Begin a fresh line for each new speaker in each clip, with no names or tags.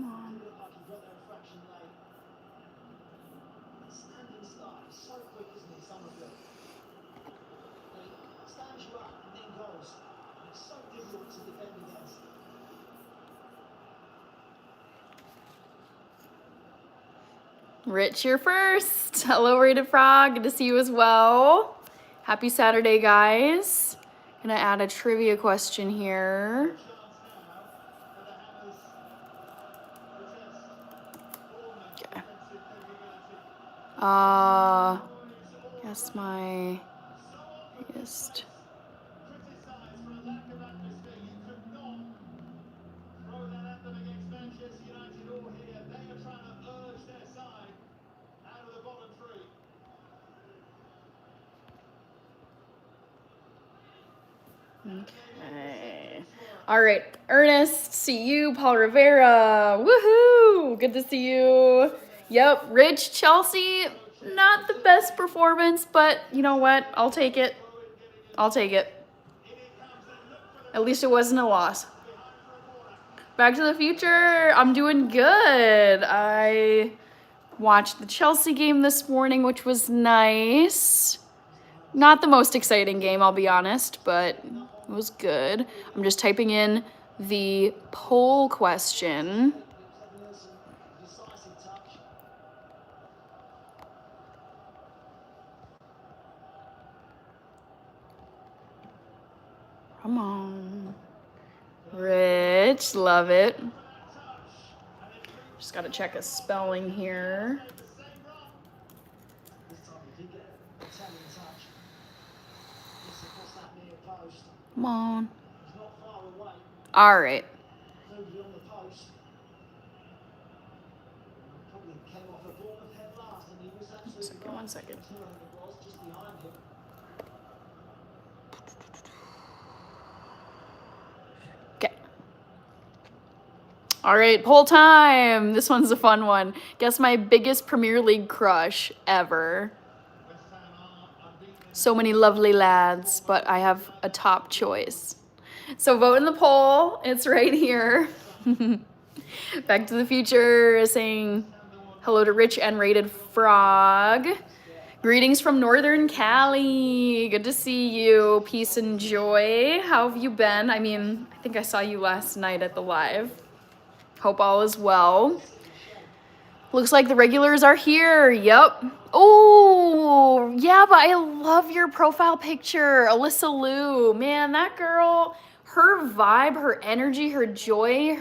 on. Rich, you're first. Hello, Rated Frog. Good to see you as well. Happy Saturday, guys. Gonna add a trivia question here. Okay. Guess my biggest. Okay. All right, Ernest, see you. Paul Rivera, woohoo! Good to see you. Yep, Rich, Chelsea, not the best performance, but you know what? I'll take it. I'll take it. At least it wasn't a loss. Back to the Future, I'm doing good. I watched the Chelsea game this morning, which was nice. Not the most exciting game, I'll be honest, but it was good. I'm just typing in the poll question. Come on. Rich, love it. Just gotta check a spelling here. Come on. All right. 1 second. Okay. All right, poll time. This one's a fun one. Guess my biggest Premier League crush ever. So many lovely lads, but I have a top choice. So vote in the poll. It's right here. Back to the Future saying hello to Rich and Rated Frog. Greetings from Northern Cali. Good to see you. Peace and joy. How have you been? I mean, I think I saw you last night at the live. Hope all is well. Looks like the regulars are here. Yep. Oh, yeah, but I love your profile picture. Alyssa Liu. Man, that girl, her vibe, her energy, her joy,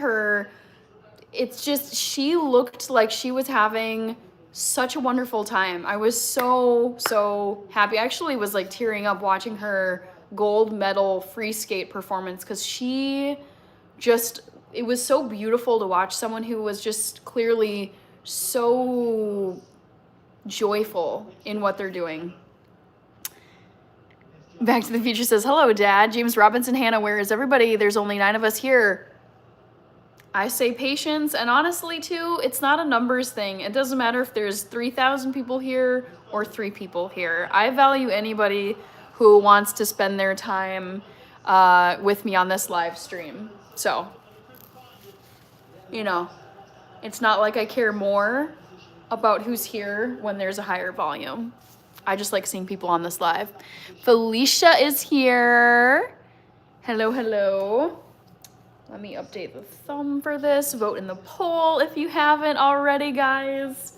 it's just, she looked like she was having such a wonderful time. I was so happy. I actually was like tearing up watching her gold medal free skate performance because it was so beautiful to watch someone who was just clearly so joyful in what they're doing. Back to the Future says, hello, Dad. James Robinson, Hannah, where is everybody? There's only 9 of us here. I say patience, and honestly, too, it's not a numbers thing. It doesn't matter if there's 3,000 people here or 3 people here. I value anybody who wants to spend their time with me on this live stream. So, you know, it's not like I care more about who's here when there's a higher volume. I just like seeing people on this live. Felicia is here. Hello, hello. Let me update the thumb for this. Vote in the poll if you haven't already, guys.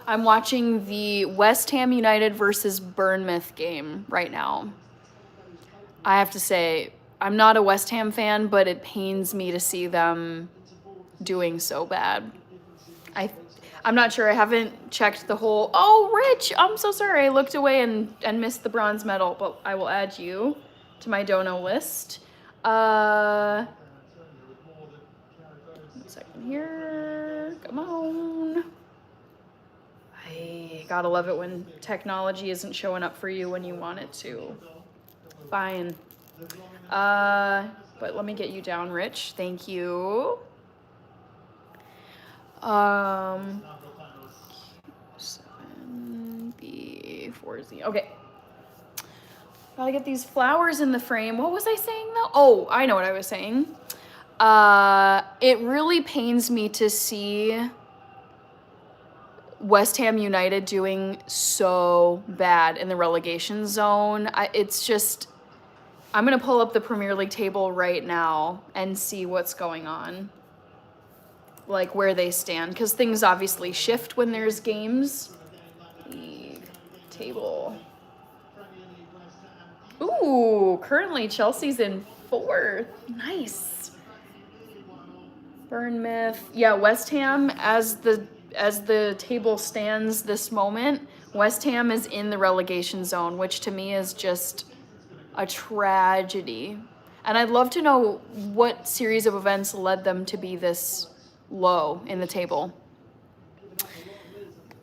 I'm watching the West Ham United versus Bournemouth game right now. I have to say, I'm not a West Ham fan, but it pains me to see them doing so bad. I'm not sure. I haven't checked the whole... Oh, Rich! I'm so sorry. I looked away and missed the bronze medal, but I will add you to my dono list. 1 second here. Come on. I gotta love it when technology isn't showing up for you when you want it to. Fine. But let me get you down, Rich. Thank you. 7B4Z. Okay. Gotta get these flowers in the frame. What was I saying though? Oh, I know what I was saying. It really pains me to see West Ham United doing so bad in the relegation zone. It's just, I'm going to pull up the Premier League table right now and see what's going on. Like where they stand, because things obviously shift when there's games. League table. Ooh, currently Chelsea's in 4th. Nice. Bournemouth. Yeah, West Ham, as the table stands this moment, West Ham is in the relegation zone, which to me is just a tragedy. And I'd love to know what series of events led them to be this low in the table.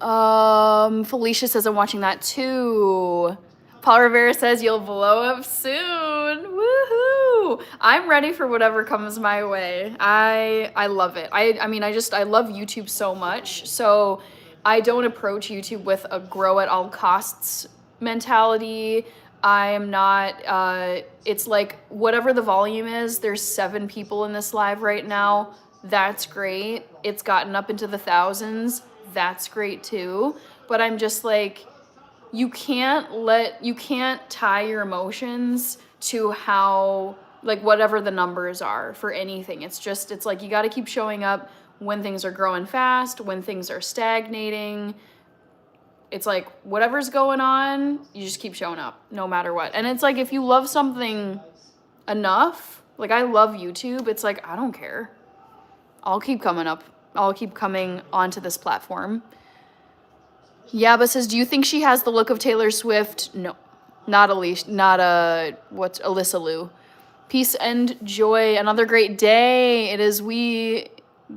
Felicia says I'm watching that too. Paul Rivera says you'll blow up soon. Woohoo! I'm ready for whatever comes my way. I love it. I mean, I love YouTube so much. So I don't approach YouTube with a grow at all costs mentality. I am not, it's like whatever the volume is, there's 7 people in this live right now. That's great. It's gotten up into the thousands. That's great too. But I'm just like, you can't tie your emotions to how, like, whatever the numbers are for anything. It's like you got to keep showing up when things are growing fast, when things are stagnating. It's like whatever's going on, you just keep showing up no matter what. And it's like if you love something enough, like I love YouTube, it's like I don't care. I'll keep coming up. I'll keep coming onto this platform. Yaba says, do you think she has the look of Taylor Swift? No, not Alyssa Liu. Peace and joy. Another great day. It is we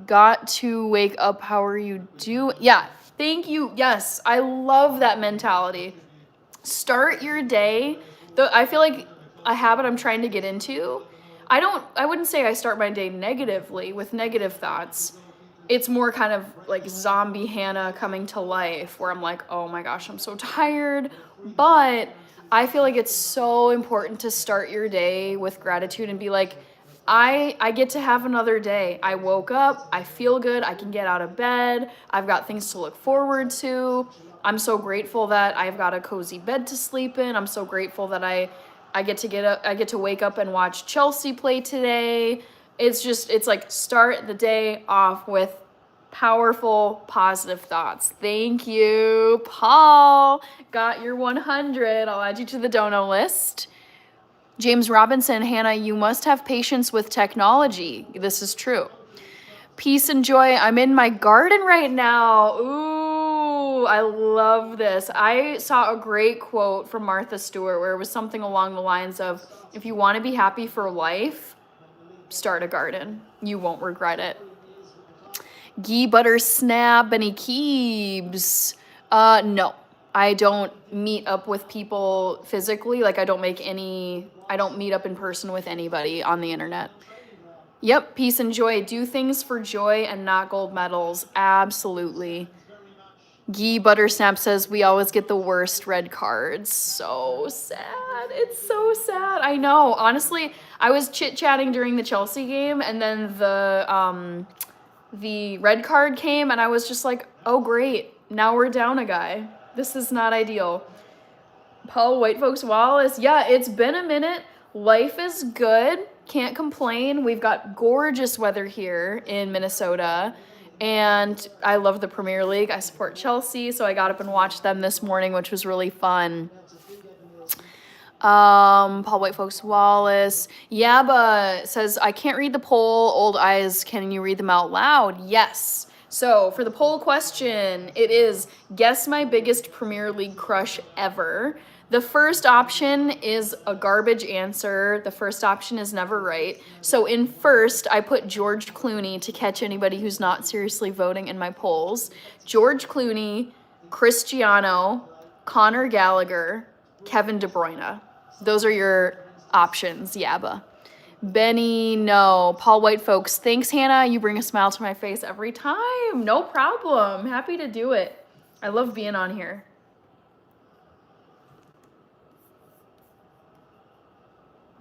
got to wake up. How are you doing? Yeah, thank you. Yes, I love that mentality. Start your day. I feel like a habit I'm trying to get into. I wouldn't say I start my day negatively with negative thoughts. It's more kind of like zombie Hannah coming to life where I'm like, oh my gosh, I'm so tired. But I feel like it's so important to start your day with gratitude and be like, I get to have another day. I woke up, I feel good, I can get out of bed, I've got things to look forward to. I'm so grateful that I've got a cozy bed to sleep in. I'm so grateful that I get to wake up and watch Chelsea play today. It's like start the day off with powerful, positive thoughts. Thank you, Paul. Got your 100. I'll add you to the dono list. James Robinson, Hannah, you must have patience with technology. This is true. Peace and joy. I'm in my garden right now. Ooh, I love this. I saw a great quote from Martha Stewart where it was something along the lines of, if you want to be happy for life, start a garden. You won't regret it. Ghee Butter Snap, Benny Keebs. No, I don't meet up with people physically. Like I don't meet up in person with anybody on the internet. Yep, peace and joy. Do things for joy and not gold medals. Absolutely. Ghee Butter Snap says we always get the worst red cards. So sad. It's so sad. I know. Honestly, I was chit-chatting during the Chelsea game and then the red card came and I was just like, oh great, now we're down a guy. This is not ideal. Paul White Folks Wallace, yeah, it's been a minute. Life is good. Can't complain. We've got gorgeous weather here in Minnesota. And I love the Premier League. I support Chelsea, so I got up and watched them this morning, which was really fun. Paul White Folks Wallace. Yaba says, I can't read the poll. Old eyes, can you read them out loud? Yes. So for the poll question, it is guess my biggest Premier League crush ever. The first option is a garbage answer. The first option is never right. So in first, I put George Clooney to catch anybody who's not seriously voting in my polls. George Clooney, Cristiano, Conor Gallagher, Kevin De Bruyne. Those are your options, Yaba. Benny, no. Paul White Folks, thanks, Hannah. You bring a smile to my face every time. No problem. Happy to do it. I love being on here.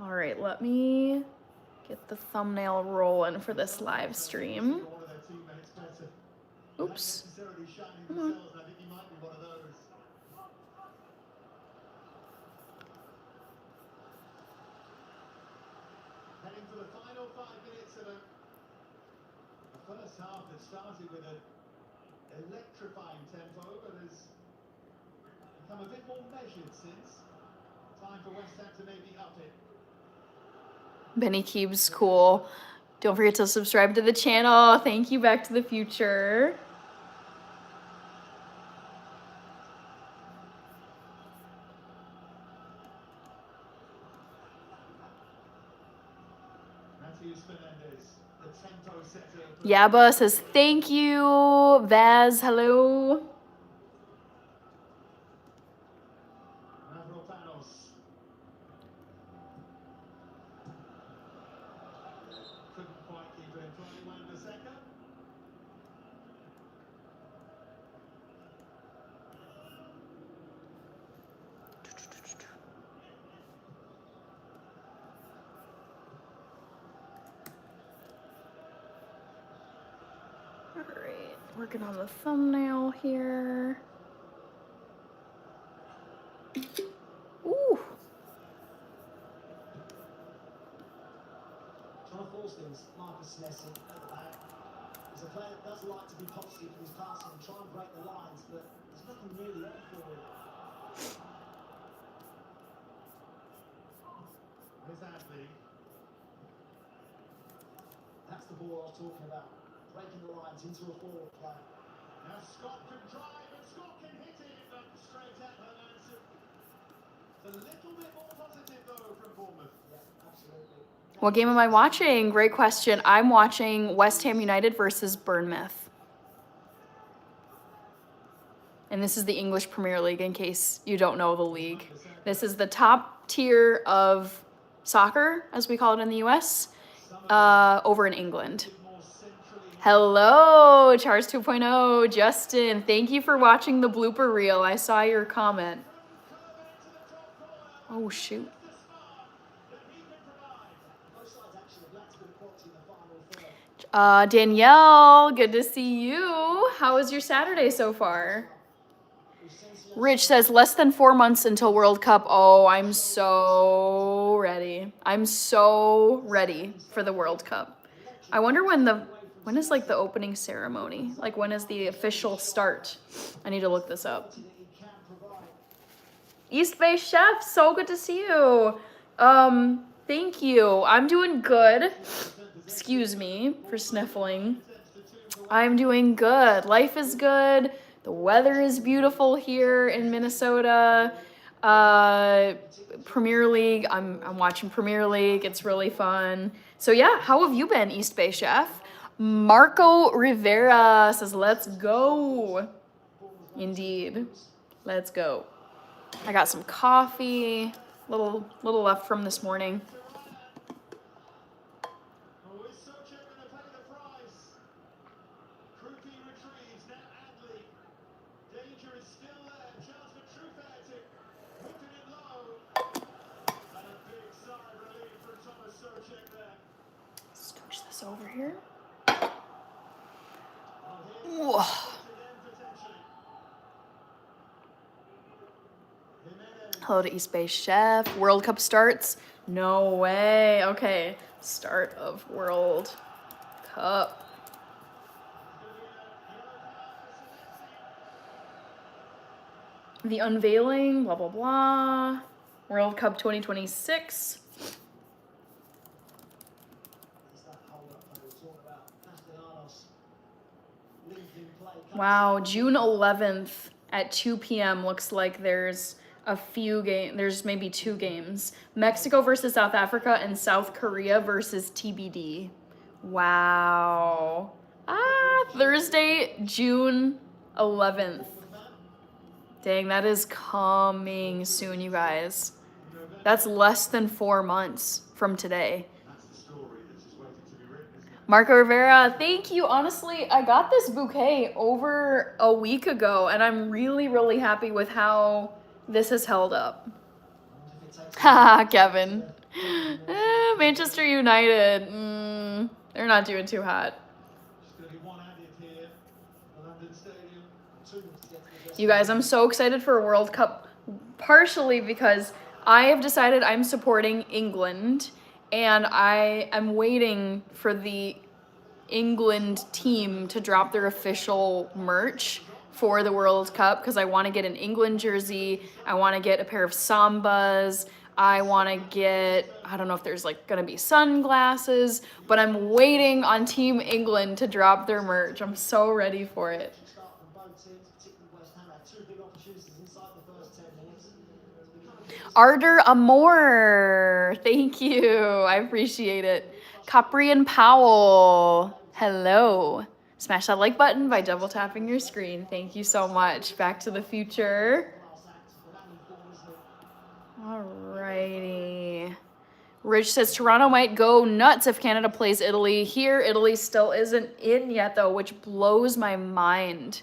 All right, let me get the thumbnail rolling for this live stream. Oops. Come on.
Heading for the final 5 minutes of a first half that started with an electrifying tempo, but has become a bit more measured since. Time for West Ham to maybe up it.
Benny Keeb's cool. Don't forget to subscribe to the channel. Thank you, Back to the Future. Yaba says thank you. Vaz, hello.
Couldn't quite keep it in play when the second.
All right, working on the thumbnail here. Ooh.
Trying to force things, Marcus Leslie at the back. He's a player that does like to be positive in his passing and try and break the lines, but there's nothing really there for him.
Here's Adley.
That's the ball I was talking about. Breaking the lines into a forward play.
Now Scott can drive and Scott can hit it, but straight at Hernandez. It's a little bit more positive though from Bournemouth.
Yeah, absolutely.
What game am I watching? Great question. I'm watching West Ham United versus Bournemouth. And this is the English Premier League, in case you don't know the league. This is the top tier of soccer, as we call it in the US, over in England. Hello, Charles 2.0. Justin, thank you for watching the blooper reel. I saw your comment. Oh, shoot. Danielle, good to see you. How was your Saturday so far? Rich says less than 4 months until World Cup. Oh, I'm so ready. I'm so ready for the World Cup. I wonder when is like the opening ceremony? Like when is the official start? I need to look this up. East Bay Chef, so good to see you. Thank you. I'm doing good. Excuse me for sniffling. I'm doing good. Life is good. The weather is beautiful here in Minnesota. Premier League. I'm watching Premier League. It's really fun. So yeah, how have you been, East Bay Chef? Marco Rivera says, let's go. Indeed. Let's go. I got some coffee. Little left from this morning. Scooch this over here. Whoa. Hello to East Bay Chef. World Cup starts? No way. Okay. Start of World Cup. The unveiling, blah, blah, blah. World Cup 2026. Wow, June 11th at 2 p.m. looks like there's a few games. There's maybe 2 games. Mexico versus South Africa and South Korea versus TBD. Wow. Thursday, June 11th. Dang, that is coming soon, you guys. That's less than 4 months from today. Marco Rivera, thank you. Honestly, I got this bouquet over a week ago, and I'm really, really happy with how this has held up. Haha, Kevin. Manchester United. They're not doing too hot.
There's going to be one added here at London Stadium.
2 minutes to get to the dressing
You guys, I'm so excited for a World Cup, partially because I have decided I'm supporting England, and I am waiting for the England team to drop their official merch for the World Cup because I want to get an England jersey. I want to get a pair of Sambas. I want to get, I don't know if there's like going to be sunglasses, but I'm waiting on Team England to drop their merch. I'm so ready for it.
start from both teams, particularly West Ham had 2 big opportunities inside the first 10 minutes.
Ardor Amor, thank you. I appreciate it. Capri and Powell, hello. Smash that like button by double tapping your screen. Thank you so much. Back to the Future. Alrighty. Rich says Toronto might go nuts if Canada plays Italy. Here, Italy still isn't in yet, though, which blows my mind.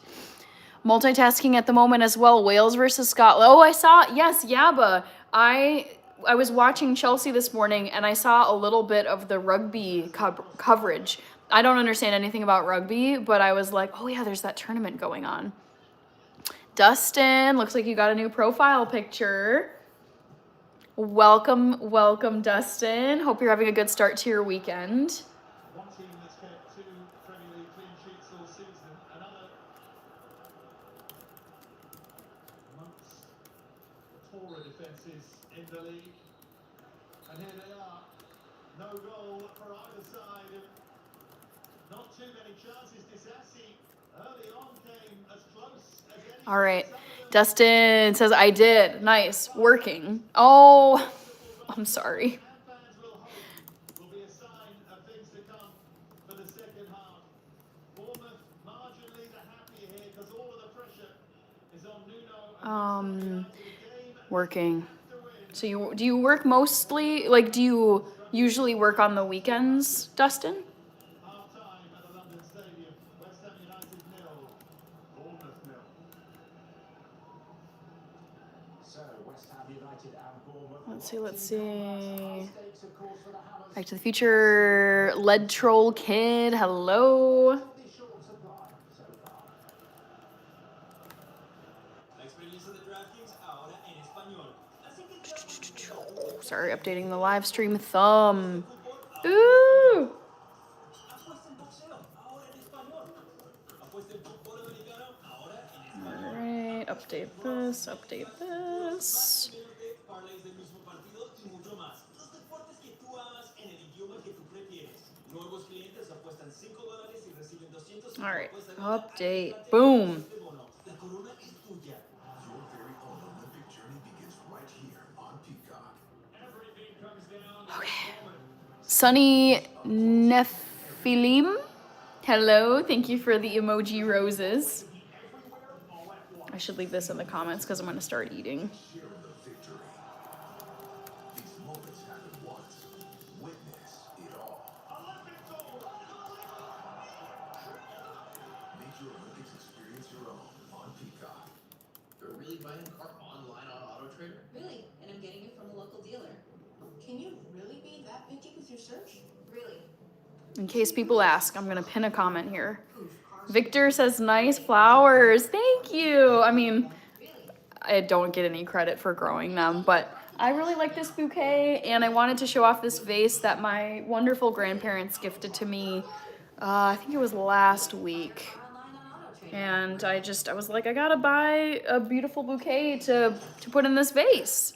Multitasking at the moment as well. Wales versus Scotland. Oh, I saw, yes, Yaba. I was watching Chelsea this morning, and I saw a little bit of the rugby coverage. I don't understand anything about rugby, but I was like, oh yeah, there's that tournament going on. Dustin, looks like you got a new profile picture. Welcome, welcome, Dustin. Hope you're having a good start to your weekend.
One team that's kept 2 Premier League clean sheets all season. Another amongst the poorer defences in the league. And here they are. No goal for either side. And not too many chances. Disassi early on came as close as any.
All right. Dustin says, I did. Nice. Working. Oh, I'm sorry.
Fans will be a sign of things to come for the second half. Bournemouth marginally the happier here because all of the pressure is on Nuno.
Working. So do you work mostly, like, do you usually work on the weekends, Dustin?
Half time at the London Stadium. West Ham United 0, Bournemouth 0.
So, West Ham United and Bournemouth.
Let's see.
Mistakes, of course, for the Hammers.
Back to the Future. Lead Troll Kid. Hello.
Be short supply so far.
La experiencia de DraftKings ahora en español. Así que DraftKings
Sorry, updating the live stream thumb. Ooh.
apuesta en boxeo ahora en español. Apuesta en fútbol americano ahora en español.
Alright, update this, update this.
Parlays del mismo partido y mucho más. Los deportes que tú amas en el idioma que tú prefieres. Nuevos clientes apuestan $5 y reciben 200.
Alright, update. Boom.
La corona es tuya.
Your very own Olympic journey begins right here on Peacock.
Everything comes down to
Sunny Nephilim. Hello, thank you for the emoji roses. I should leave this in the comments because I'm going to start eating.
Share in the victory. These moments happen once. Witness it all. Make your Olympics experience your own on Peacock.
You're really buying a car online on AutoTrader?
Really? And I'm getting it from a local dealer. Can you really be that picky with your search? Really?
In case people ask, I'm going to pin a comment here. Victor says, nice flowers. Thank you. I mean, I don't get any credit for growing them, but I really like this bouquet, and I wanted to show off this vase that my wonderful grandparents gifted to me. I think it was last week. And I was like, I gotta buy a beautiful bouquet to put in this vase.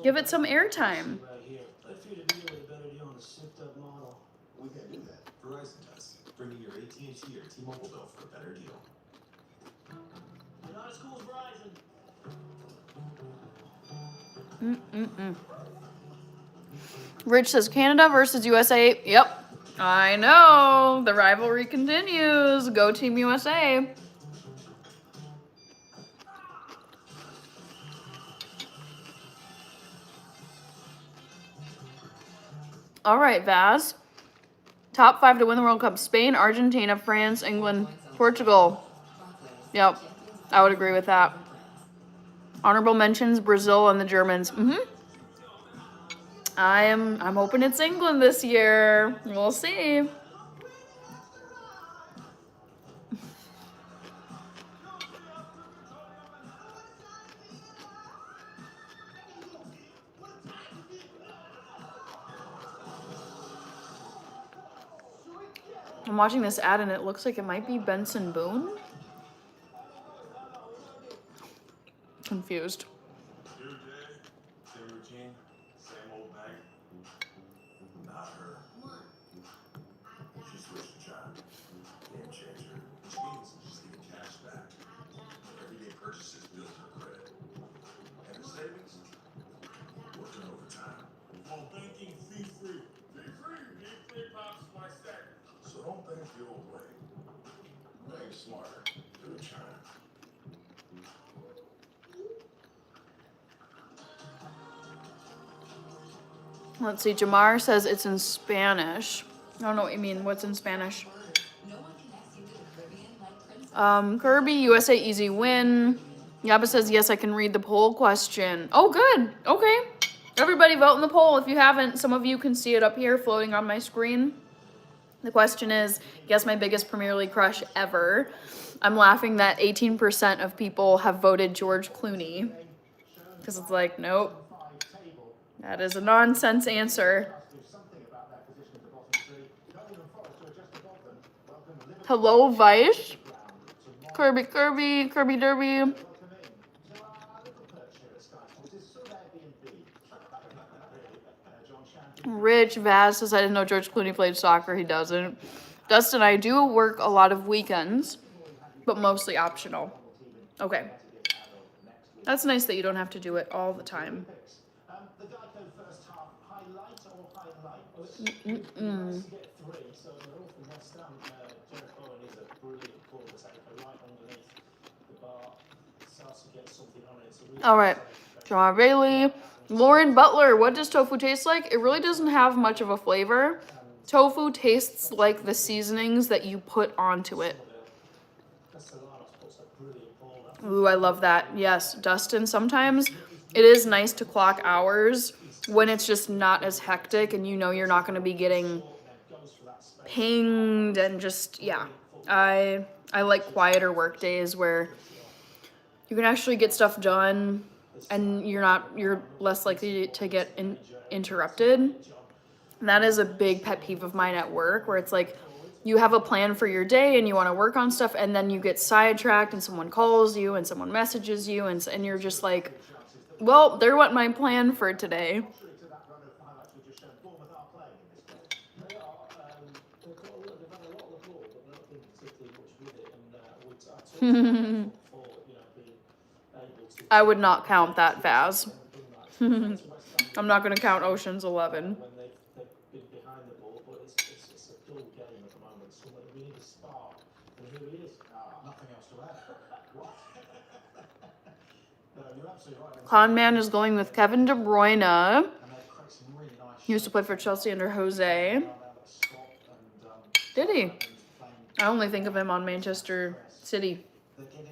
Give it some airtime.
Right here. I'd feel to be a better deal on the synced-up model.
We can do that. Verizon does. Bringing your AT&T or T-Mobile bill for a better deal.
You're not as cool as Verizon.
Rich says Canada versus USA. Yep, I know. The rivalry continues. Go Team USA. All right, Vaz. Top 5 to win the World Cup: Spain, Argentina, France, England, Portugal. Yep, I would agree with that. Honorable mentions: Brazil and the Germans. I'm hoping it's England this year. We'll see. I'm watching this ad and it looks like it might be Benson Boone. Confused.
New day, same routine, same old bag. Not her. She switched the job. Game changer. Which means she's getting cash back. Everyday purchases build her credit. And her savings? Working overtime.
All banking fee free.
Be free. Be free pops my stack. So don't think the old way. Bank smarter. Do it China.
Let's see. Jamar says it's in Spanish. I don't know what you mean. What's in Spanish?
No one connects you to the Caribbean like Prince.
Kirby, USA easy win. Yaba says, yes, I can read the poll question. Oh, good. Okay. Everybody vote in the poll. If you haven't, some of you can see it up here floating on my screen. The question is, guess my biggest Premier League crush ever. I'm laughing that 18% of people have voted George Clooney. Because it's like, nope. That is a nonsense answer. Hello, Vice. Kirby Derby. Rich Vaz says, I didn't know George Clooney played soccer. He doesn't. Dustin, I do work a lot of weekends, but mostly optional. Okay. That's nice that you don't have to do it all the time.
The Geico first half, highlight or highlight?
Mm-mm.
To get three, so they're all from West Ham. Jared Bowen is a brilliant call to take a right underneath the bar. Starts to get something on it. So really
All right. John Bailey. Lauren Butler, what does tofu taste like? It really doesn't have much of a flavor. Tofu tastes like the seasonings that you put onto it. Ooh, I love that. Yes, Dustin, sometimes it is nice to clock hours when it's just not as hectic and you know you're not going to be getting pinged and just, yeah. I like quieter work days where you can actually get stuff done and you're less likely to get interrupted. That is a big pet peeve of mine at work, where it's like you have a plan for your day and you want to work on stuff and then you get sidetracked and someone calls you and someone messages you and you're just like, well, there went my plan for today. I would not count that, Vaz. I'm not going to count Ocean's 11.
when they've been behind the ball, but it's a dull game at the moment. So we need a spark, and here he is. Nothing else to add. What? No, you're absolutely right.
Conman is going with Kevin De Bruyne.
And they create some really nice
He used to play for Chelsea under Jose.
Scott and
Did he?
playing.
I only think of him on Manchester City.
They're getting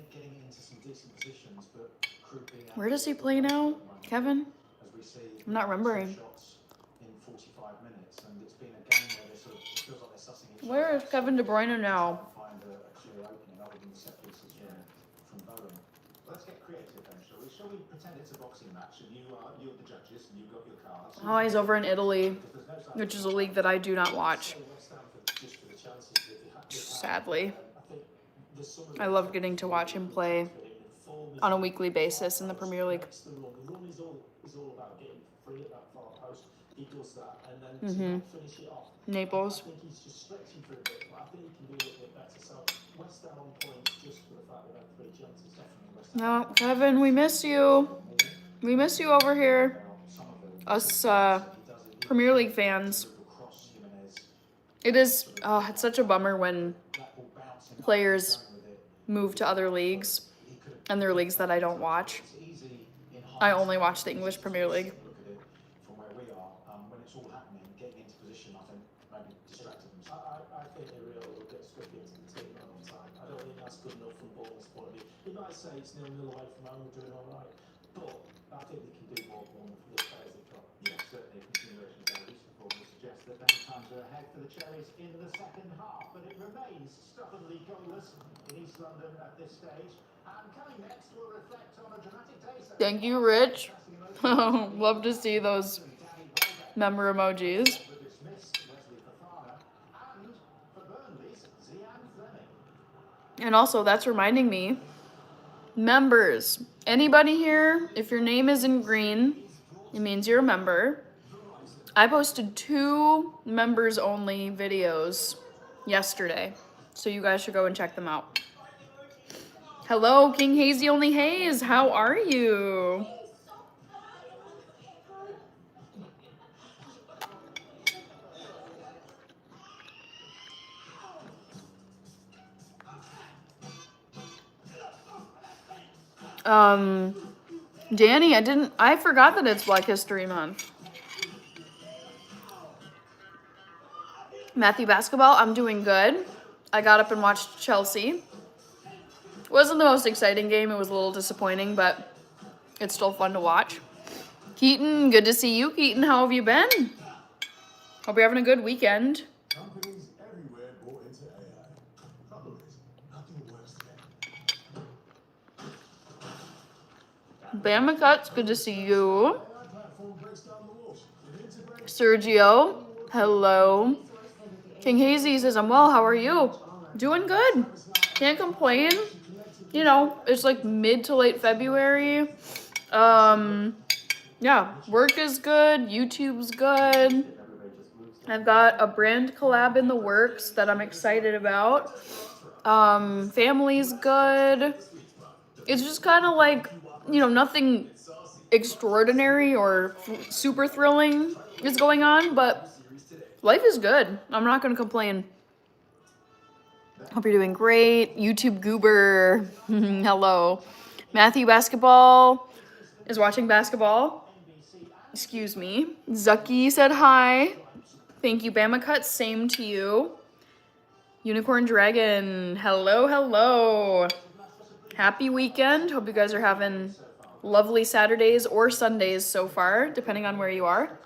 into some decent positions, but grouping out
Where does he play now? Kevin?
as we see.
I'm not remembering.
Shots in 45 minutes, and it's been a game where they sort of, it feels like they're sussing each
Where is Kevin De Bruyne now?
find a clear opening other than the set pieces from Bowen. Let's get creative then, shall we? Shall we pretend it's a boxing match and you're the judges and you've got your cards?
Oh, he's over in Italy,
If there's no
which is a league that I do not watch,
West Ham just for the chances that they had.
sadly.
I think there's some of
I love getting to watch him play on a weekly basis in the Premier League.
the run. The run is all about getting free at that far post. He does that, and then to finish it off.
Naples.
I think he's just stretching for a bit, but I think he can do a little bit better. So West Ham on points just for the fact that they've had 3 chances. Definitely West Ham.
No, Kevin, we miss you. We miss you over here.
Some of them
Us
he does it.
Premier League fans.
Cross Jimenez,
It is, it's such a bummer when
that ball bouncing
players
with it.
move to other leagues,
He could have.
and they're leagues that I don't watch.
It's easy in
I only watch the English Premier League.
Look at it from where we are, when it's all happening, getting into position, I think maybe distracted them. I think Iriel will get stuck into the team at one time. I don't think that's good enough from Bournemouth's point of view. You might say it's 0-0 away from home, we're doing all right, but I think they can do more than the players they've got. Yes. Certainly a continuation of their recent form would suggest that many times are ahead for the Cherries in the second half, but it remains stubbornly goalless in East London at this stage. And coming next will reflect on a dramatic day.
Thank you, Rich. Love to see those member emojis. And also, that's reminding me, members, anybody here, if your name is in green, it means you're a member. I posted 2 members only videos yesterday, so you guys should go and check them out. Hello, King Hazy Only Haze, how are you? Danny, I forgot that it's Black History Month. Matthew Basketball, I'm doing good. I got up and watched Chelsea. It wasn't the most exciting game. It was a little disappointing, but it's still fun to watch. Keaton, good to see you. Keaton, how have you been? Hope you're having a good weekend.
Companies everywhere bought into AI. Problem is, nothing works today.
Bama Cuts, good to see you.
AI platform breaks down the walls. It integrates
Sergio, hello. King Hazy says, I'm well, how are you? Doing good. Can't complain. You know, it's like mid to late February. Yeah, work is good. YouTube's good. I've got a brand collab in the works that I'm excited about. Family's good. It's just kind of like, you know, nothing extraordinary or super thrilling is going on, but life is good. I'm not going to complain. Hope you're doing great. YouTube Goober, hello. Matthew Basketball is watching basketball. Excuse me. Zucky said hi. Thank you, Bama Cut. Same to you. Unicorn Dragon, hello, hello. Happy weekend. Hope you guys are having lovely Saturdays or Sundays so far, depending on where you are.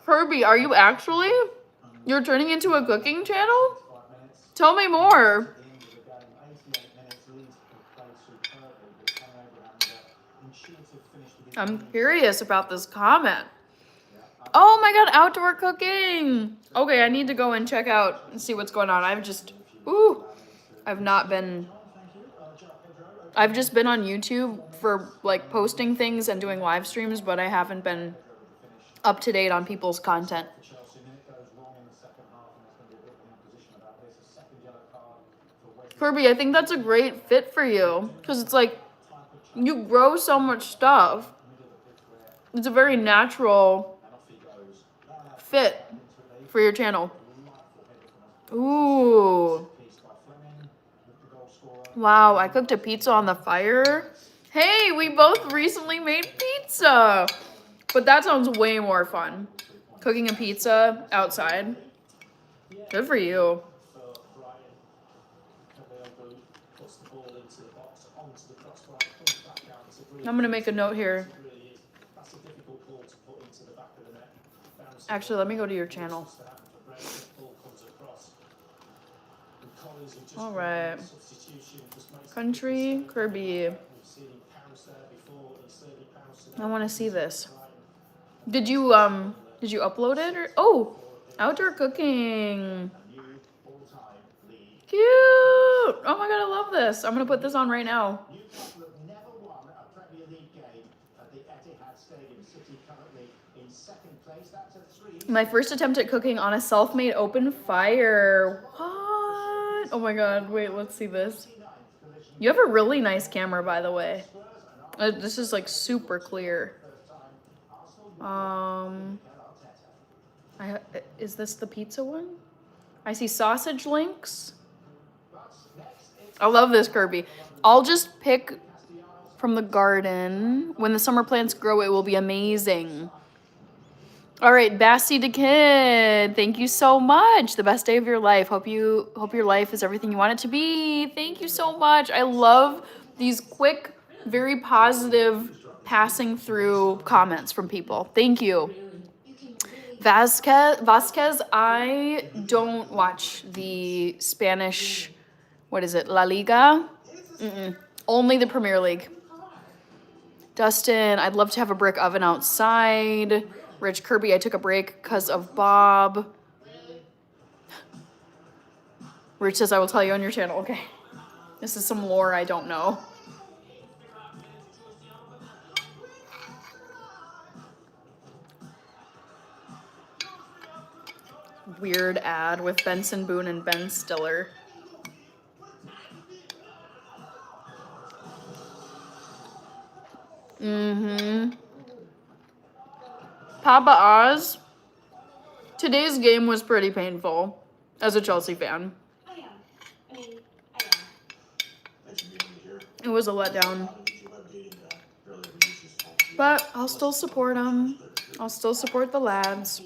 Kirby, are you actually? You're turning into a cooking channel? Tell me more. I'm curious about this comment. Oh my god, outdoor cooking! Okay, I need to go and check out and see what's going on. I've just been on YouTube for like posting things and doing live streams, but I haven't been up to date on people's content. Kirby, I think that's a great fit for you because it's like you grow so much stuff. It's a very natural fit for your channel. Ooh. Wow, I cooked a pizza on the fire. Hey, we both recently made pizza. But that sounds way more fun. Cooking a pizza outside. Good for you. I'm gonna make a note here. Actually, let me go to your channel. All right. Country, Kirby. I want to see this. Did you upload it or outdoor cooking. Cute. Oh my god, I love this. I'm gonna put this on right now. My first attempt at cooking on a self-made open fire. What? Oh my god, wait, let's see this. You have a really nice camera, by the way. This is like super clear. Is this the pizza one? I see sausage links. I love this, Kirby. I'll just pick from the garden. When the summer plants grow, it will be amazing. All right, Bassy the Kid, thank you so much. The best day of your life. Hope your life is everything you want it to be. Thank you so much. I love these quick, very positive passing through comments from people. Thank you. Vasquez, I don't watch the Spanish, what is it, La Liga? Only the Premier League. Dustin, I'd love to have a brick oven outside. Rich Kirby, I took a break because of Bob. Rich says, I will tell you on your channel. Okay. This is some lore I don't know. Weird ad with Benson Boone and Ben Stiller. Papa Oz. Today's game was pretty painful as a Chelsea fan.
I am. I mean, I am.
Thanks for being here.
It was a letdown.
Did you let dating earlier releases talk to you?
But I'll still support them. I'll still support the lads.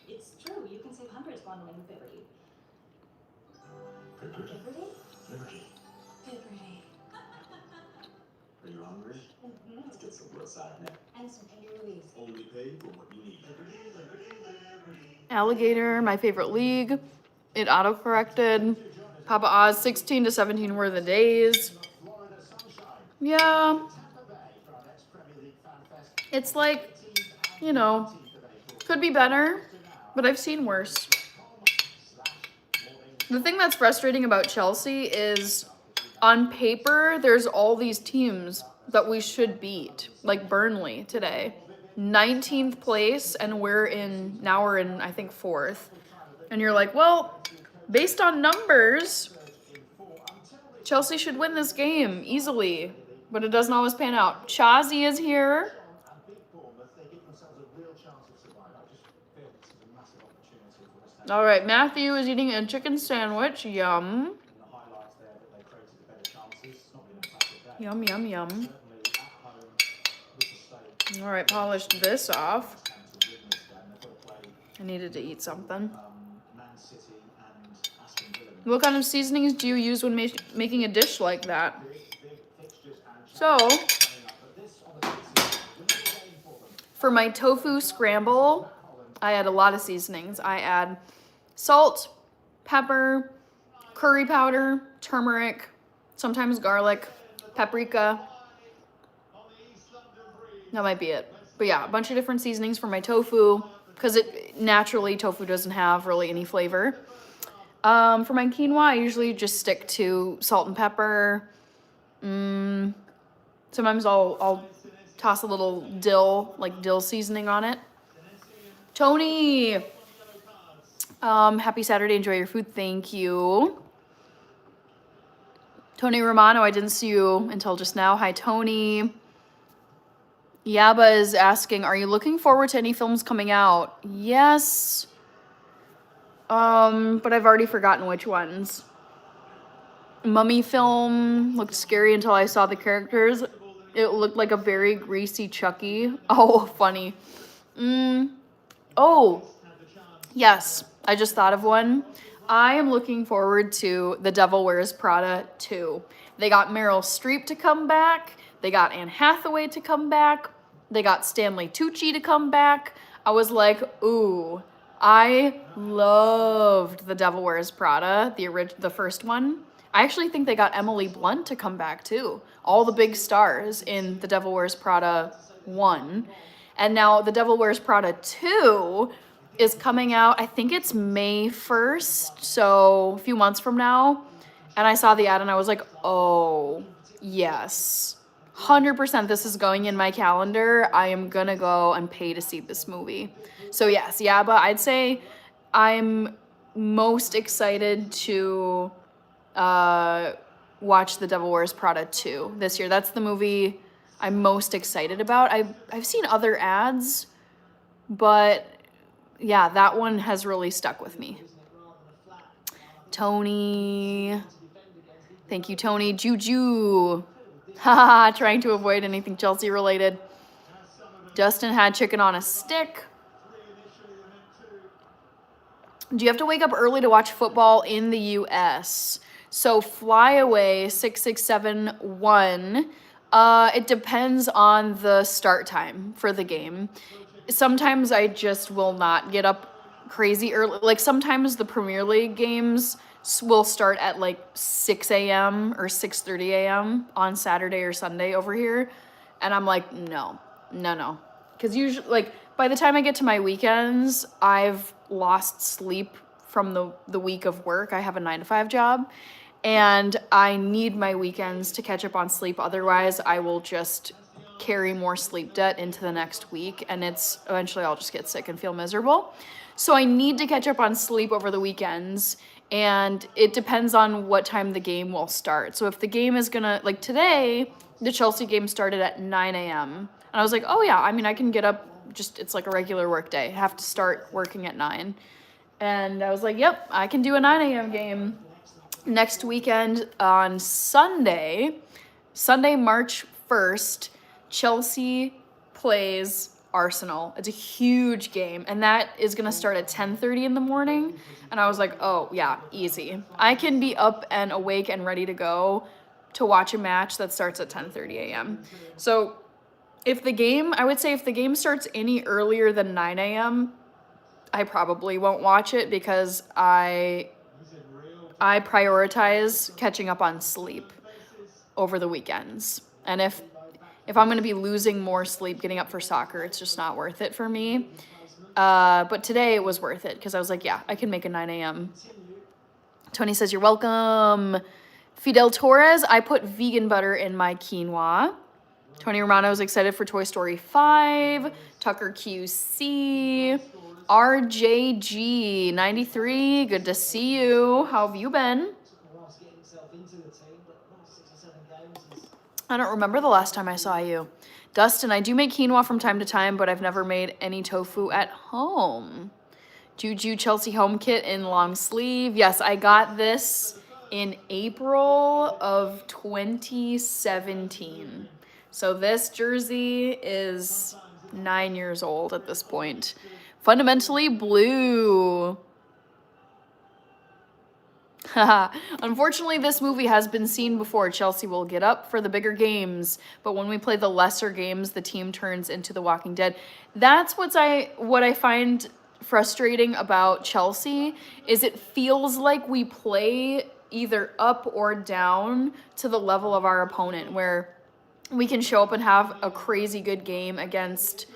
It's true. You can save hundreds bundling with Liberty.
Liberty?
Liberty?
Liberty.
Liberty.
Are you hungry? Let's get some real side now.
And some tender release.
Only pay for what you need.
Alligator, my favorite league. It auto-corrected. Papa Oz, 16 to 17 were the days. Yeah. It's like, you know, could be better, but I've seen worse. The thing that's frustrating about Chelsea is on paper, there's all these teams that we should beat, like Burnley today. 19th place, and we're in, I think, 4th. And you're like, well, based on numbers, Chelsea should win this game easily, but it doesn't always pan out. Chazi is here. All right, Matthew is eating a chicken sandwich. Yum. Yum, yum, yum. All right, polished this off. I needed to eat something. What kind of seasonings do you use when making a dish like that? So, for my tofu scramble, I add a lot of seasonings. I add salt, pepper, curry powder, turmeric, sometimes garlic, paprika. That might be it. But yeah, a bunch of different seasonings for my tofu, because naturally tofu doesn't have really any flavor. For my quinoa, I usually just stick to salt and pepper. Sometimes I'll toss a little dill seasoning on it. Tony! Happy Saturday, enjoy your food, thank you. Tony Romano, I didn't see you until just now. Hi, Tony. Yaba is asking, are you looking forward to any films coming out? Yes. But I've already forgotten which ones. Mummy film looked scary until I saw the characters. It looked like a very greasy Chucky. Oh, funny. Oh, yes. I just thought of one. I am looking forward to The Devil Wears Prada 2. They got Meryl Streep to come back. They got Anne Hathaway to come back. They got Stanley Tucci to come back. I was like, ooh, I loved The Devil Wears Prada, the first one. I actually think they got Emily Blunt to come back too. All the big stars in The Devil Wears Prada 1. And now The Devil Wears Prada 2 is coming out, I think it's May 1st, so a few months from now. And I saw the ad and I was like, oh, yes. 100% this is going in my calendar. I am gonna go and pay to see this movie. So yes, yeah, but I'd say I'm most excited to watch The Devil Wears Prada 2 this year. That's the movie I'm most excited about. I've seen other ads, but yeah, that one has really stuck with me. Tony. Thank you, Tony. Juju. Haha, trying to avoid anything Chelsea related. Justin had chicken on a stick. Do you have to wake up early to watch football in the US? So Flyaway 6671, it depends on the start time for the game. Sometimes I just will not get up crazy early. Like sometimes the Premier League games will start at like 6 a.m. or 6:30 a.m. on Saturday or Sunday over here. And I'm like, no. Because usually, like, by the time I get to my weekends, I've lost sleep from the week of work. I have a 9-to-5 job. And I need my weekends to catch up on sleep. Otherwise, I will just carry more sleep debt into the next week. And it's eventually I'll just get sick and feel miserable. So I need to catch up on sleep over the weekends. And it depends on what time the game will start. So if the game is gonna, like today, the Chelsea game started at 9 a.m. And I was like, oh yeah, I mean, I can get up, just, it's like a regular work day. I have to start working at 9. And I was like, yep, I can do a 9 a.m. game. Next weekend on Sunday, March 1st, Chelsea plays Arsenal. It's a huge game, and that is going to start at 10:30 in the morning. And I was like, oh, yeah, easy. I can be up and awake and ready to go to watch a match that starts at 10:30 a.m. So I would say if the game starts any earlier than 9 a.m., I probably won't watch it because I prioritize catching up on sleep over the weekends. And if I'm going to be losing more sleep getting up for soccer, it's just not worth it for me. But today it was worth it because I was like, yeah, I can make a 9 a.m. Tony says, you're welcome. Fidel Torres, I put vegan butter in my quinoa. Tony Romano is excited for Toy Story 5. Tucker QC. RJG93, good to see you. How have you been? I don't remember the last time I saw you. Dustin, I do make quinoa from time to time, but I've never made any tofu at home. Juju Chelsea home kit in long sleeve. Yes, I got this in April of 2017. So this jersey is 9 years old at this point. Fundamentally blue. Unfortunately, this movie has been seen before. Chelsea will get up for the bigger games, but when we play the lesser games, the team turns into The Walking Dead. That's what I find frustrating about Chelsea is it feels like we play either up or down to the level of our opponent, where we can show up and have a crazy good game against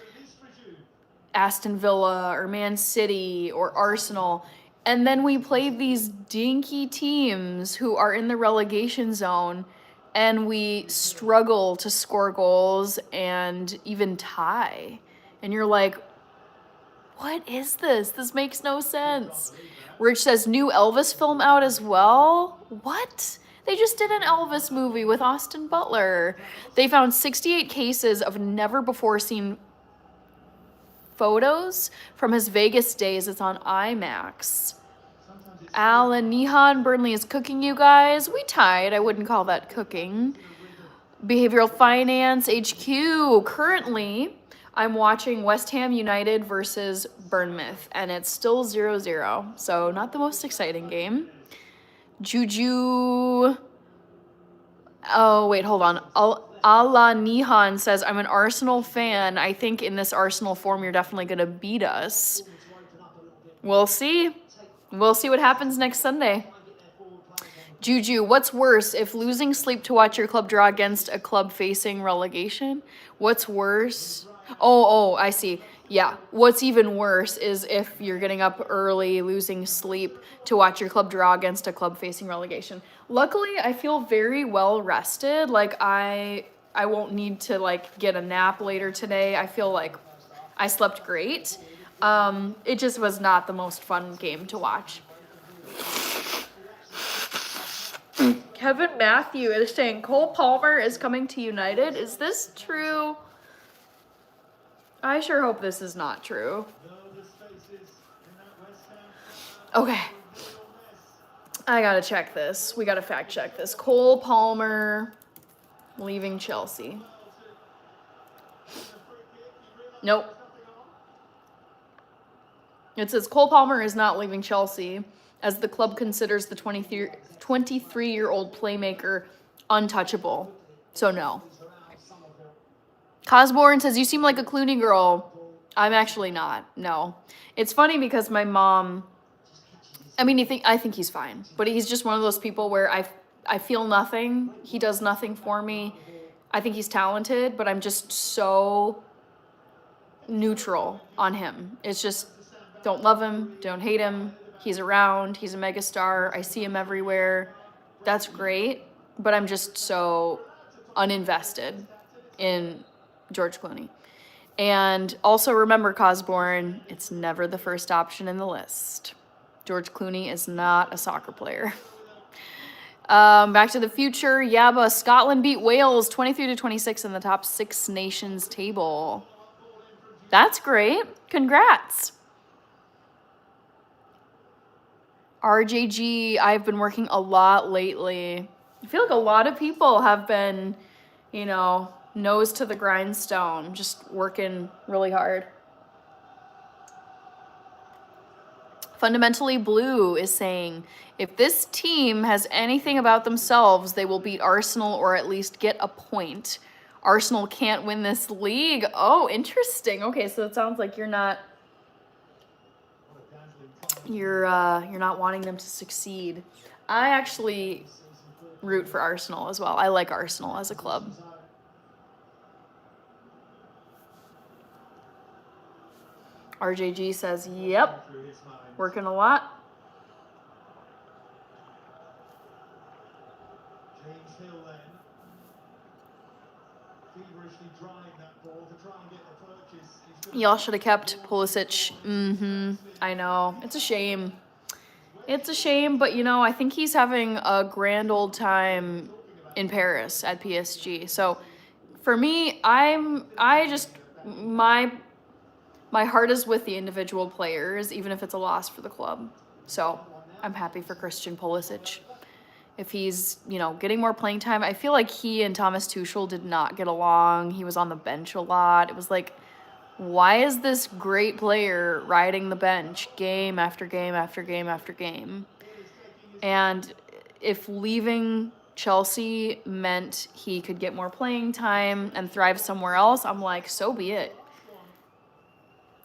Aston Villa or Man City or Arsenal, and then we play these dinky teams who are in the relegation zone and we struggle to score goals and even tie. And you're like, what is this? This makes no sense. Rich says, new Elvis film out as well? What? They just did an Elvis movie with Austin Butler. They found 68 cases of never before seen photos from his Vegas days. It's on IMAX. Alan Nihan, Burnley is cooking, you guys. We tied. I wouldn't call that cooking. Behavioral Finance HQ. Currently, I'm watching West Ham United versus Bournemouth, and it's still 0-0. So not the most exciting game. Juju. Oh, wait, hold on. Allah Nihan says, I'm an Arsenal fan. I think in this Arsenal form, you're definitely going to beat us. We'll see. We'll see what happens next Sunday. Juju, what's worse, if losing sleep to watch your club draw against a club facing relegation? What's worse? Oh, I see. Yeah, what's even worse is if you're getting up early, losing sleep to watch your club draw against a club facing relegation. Luckily, I feel very well rested. Like I won't need to like get a nap later today. I feel like I slept great. It just was not the most fun game to watch. Kevin Matthew is saying Cole Palmer is coming to United. Is this true? I sure hope this is not true. Okay. I gotta check this. We gotta fact check this. Cole Palmer leaving Chelsea. Nope. It says Cole Palmer is not leaving Chelsea as the club considers the 23-year-old playmaker untouchable. So no. Cosborn says, you seem like a Clooney girl. I'm actually not. No. It's funny because my mom, I mean, I think he's fine, but he's just one of those people where I feel nothing. He does nothing for me. I think he's talented, but I'm just so neutral on him. It's just, don't love him, don't hate him. He's around, he's a megastar. I see him everywhere. That's great, but I'm just so uninvested in George Clooney. And also remember, Cosborn, it's never the first option in the list. George Clooney is not a soccer player. Back to the Future. Yeah, but Scotland beat Wales 23-26 in the top 6 nations table. That's great. Congrats. RJG, I've been working a lot lately. I feel like a lot of people have been, nose to the grindstone, just working really hard. Fundamentally Blue is saying, if this team has anything about themselves, they will beat Arsenal or at least get a point. Arsenal can't win this league. Oh, interesting. Okay, so it sounds like you're not wanting them to succeed. I actually root for Arsenal as well. I like Arsenal as a club. RJG says, yep, working a lot.
James Hill then. Feverishly drying that ball to try and get the purchase.
Y'all should have kept Pulisic. I know. It's a shame. It's a shame, but I think he's having a grand old time in Paris at PSG. So for me, my heart is with the individual players, even if it's a loss for the club. So I'm happy for Christian Pulisic. If he's, getting more playing time, I feel like he and Thomas Tuchel did not get along. He was on the bench a lot. It was like, why is this great player riding the bench game after game after game after game? And if leaving Chelsea meant he could get more playing time and thrive somewhere else, I'm like, so be it.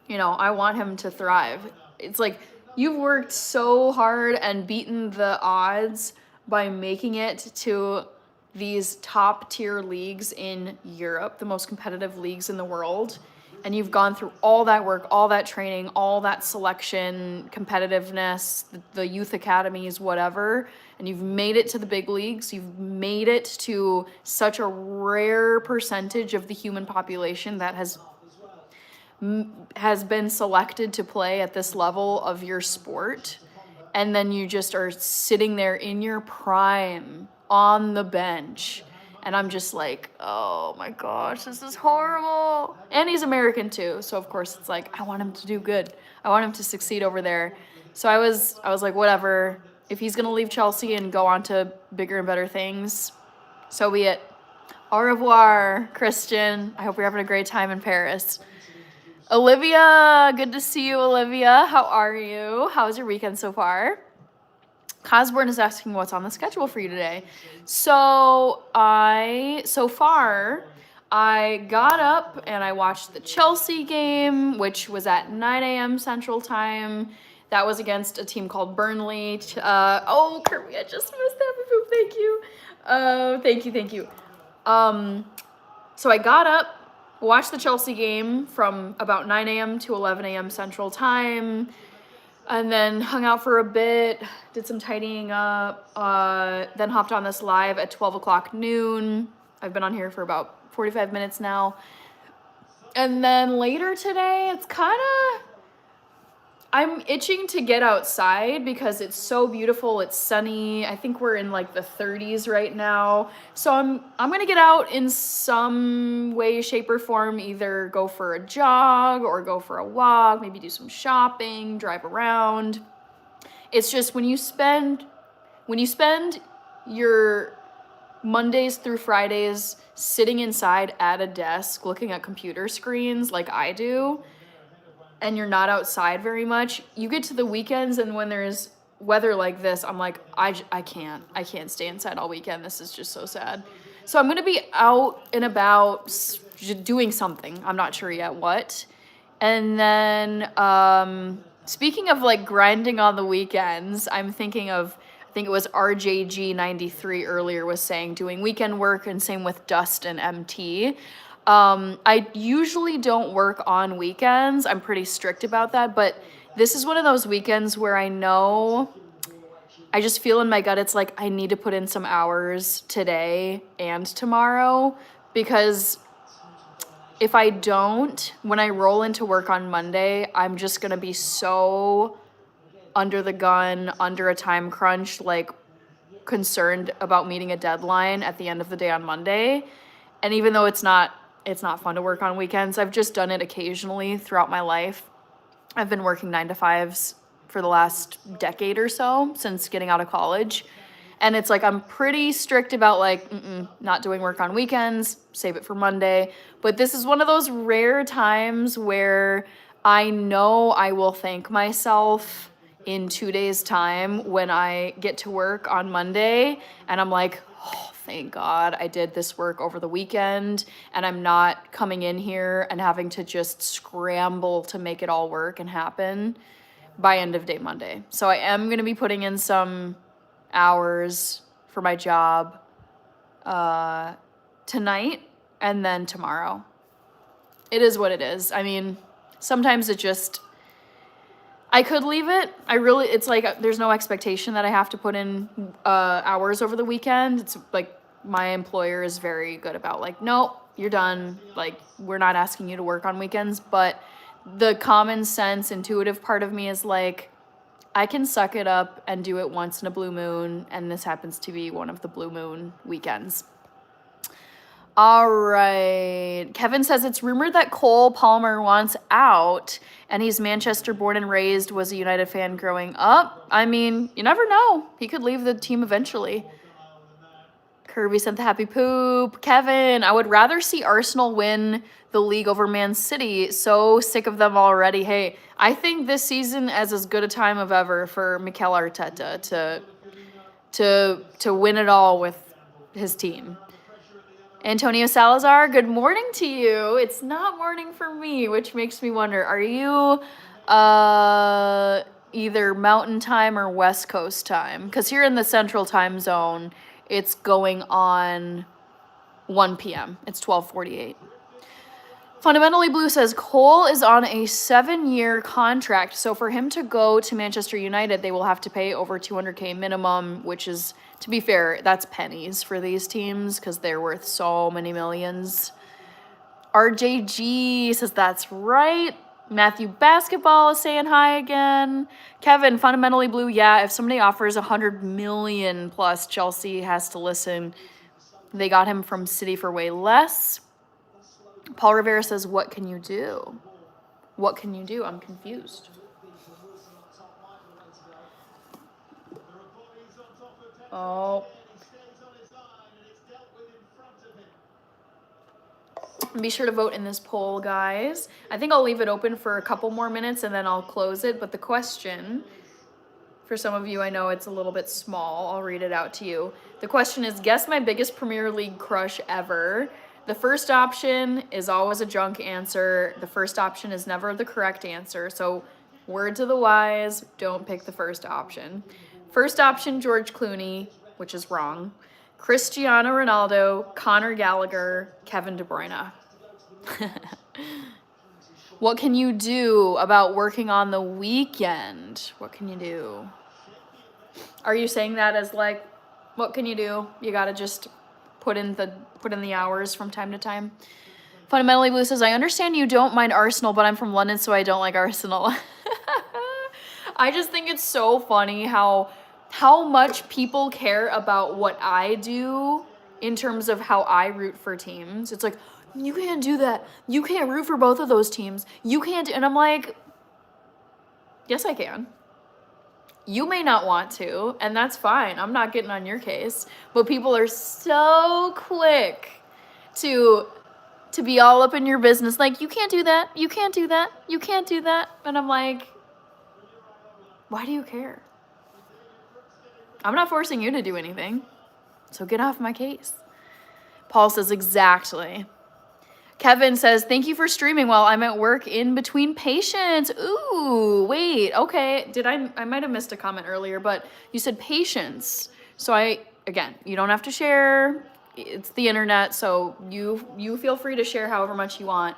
I want him to thrive. It's like, you've worked so hard and beaten the odds by making it to these top tier leagues in Europe, the most competitive leagues in the world. And you've gone through all that work, all that training, all that selection, competitiveness, the youth academies, whatever, and you've made it to the big leagues. You've made it to such a rare percentage of the human population that has been selected to play at this level of your sport. And then you just are sitting there in your prime on the bench. And I'm just like, oh my gosh, this is horrible. And he's American too. So of course it's like, I want him to do good. I want him to succeed over there. So I was like, whatever. If he's going to leave Chelsea and go on to bigger and better things, so be it. Au revoir, Christian. I hope you're having a great time in Paris. Olivia, good to see you, Olivia. How are you? How's your weekend so far? Cosborn is asking what's on the schedule for you today. So far, I got up and I watched the Chelsea game, which was at 9 a.m. Central Time. That was against a team called Burnley. Kirby, I just missed that. Thank you. Thank you. So I got up, watched the Chelsea game from about 9 a.m. to 11 a.m. Central Time, and then hung out for a bit, did some tidying up, then hopped on this live at 12 o'clock noon. I've been on here for about 45 minutes now. And then later today, I'm itching to get outside because it's so beautiful. It's sunny. I think we're in like the 30s right now. So I'm going to get out in some way, shape, or form, either go for a jog or go for a walk, maybe do some shopping, drive around. It's just when you spend your Mondays through Fridays sitting inside at a desk looking at computer screens like I do, and you're not outside very much, you get to the weekends and when there's weather like this, I'm like, I can't stay inside all weekend. This is just so sad. So I'm gonna be out and about doing something. I'm not sure yet what. And then speaking of like grinding on the weekends, I'm thinking of, I think it was RJG93 earlier was saying doing weekend work, and same with Dust and MT. I usually don't work on weekends. I'm pretty strict about that, but this is one of those weekends where I know, I just feel in my gut, it's like I need to put in some hours today and tomorrow, because if I don't, when I roll into work on Monday, I'm just gonna be so under the gun, under a time crunch, like concerned about meeting a deadline at the end of the day on Monday. And even though it's not fun to work on weekends, I've just done it occasionally throughout my life. I've been working 9 to 5s for the last decade or so, since getting out of college. And it's like, I'm pretty strict about like, not doing work on weekends, save it for Monday. But this is one of those rare times where I know I will thank myself in 2 days' time when I get to work on Monday. And I'm like, oh, thank God I did this work over the weekend. And I'm not coming in here and having to just scramble to make it all work and happen by end of day Monday. So I am going to be putting in some hours for my job tonight and then tomorrow. It is what it is. I mean, sometimes it just, I could leave it. It's like there's no expectation that I have to put in hours over the weekend. It's like my employer is very good about like, no, you're done. Like, we're not asking you to work on weekends. But the common sense, intuitive part of me is like, I can suck it up and do it once in a blue moon, and this happens to be one of the blue moon weekends. All right. Kevin says it's rumored that Cole Palmer wants out, and he's Manchester born and raised, was a United fan growing up. I mean, you never know. He could leave the team eventually. Kirby sent the happy poop. Kevin, I would rather see Arsenal win the league over Man City. So sick of them already. Hey, I think this season is as good a time of ever for Mikel Arteta to win it all with his team. Antonio Salazar, good morning to you. It's not morning for me, which makes me wonder, are you either mountain time or West Coast time? Because here in the central time zone, it's going on 1 p.m. It's 12:48. Fundamentally Blue says Cole is on a 7-year contract, so for him to go to Manchester United, they will have to pay over $200K minimum, which is, to be fair, that's pennies for these teams because they're worth so many millions. RJG says that's right. Matthew Basketball is saying hi again. Kevin, Fundamentally Blue, yeah, if somebody offers $100 million plus, Chelsea has to listen. They got him from City for way less. Paul Rivera says, what can you do? What can you do? I'm confused. Oh. Be sure to vote in this poll, guys. I think I'll leave it open for a couple more minutes and then I'll close it. But the question, for some of you, I know it's a little bit small. I'll read it out to you. The question is, guess my biggest Premier League crush ever. The first option is always a junk answer. The first option is never the correct answer. So word to the wise, don't pick the first option. First option, George Clooney, which is wrong. Cristiano Ronaldo, Conor Gallagher, Kevin De Bruyne. What can you do about working on the weekend? What can you do? Are you saying that as like, what can you do? You gotta just put in the hours from time to time. Fundamentally Blue says, I understand you don't mind Arsenal, but I'm from London, so I don't like Arsenal. I just think it's so funny how much people care about what I do in terms of how I root for teams. It's like, you can't do that. You can't root for both of those teams. You can't. And I'm like, yes, I can. You may not want to, and that's fine. I'm not getting on your case. But people are so quick to to be all up in your business. Like, you can't do that. You can't do that. You can't do that. And I'm like, why do you care? I'm not forcing you to do anything. So get off my case. Paul says, exactly. Kevin says, thank you for streaming while I'm at work in between patients. Ooh, wait, okay. I might have missed a comment earlier, but you said patience. So again, you don't have to share. It's the internet, so you feel free to share however much you want.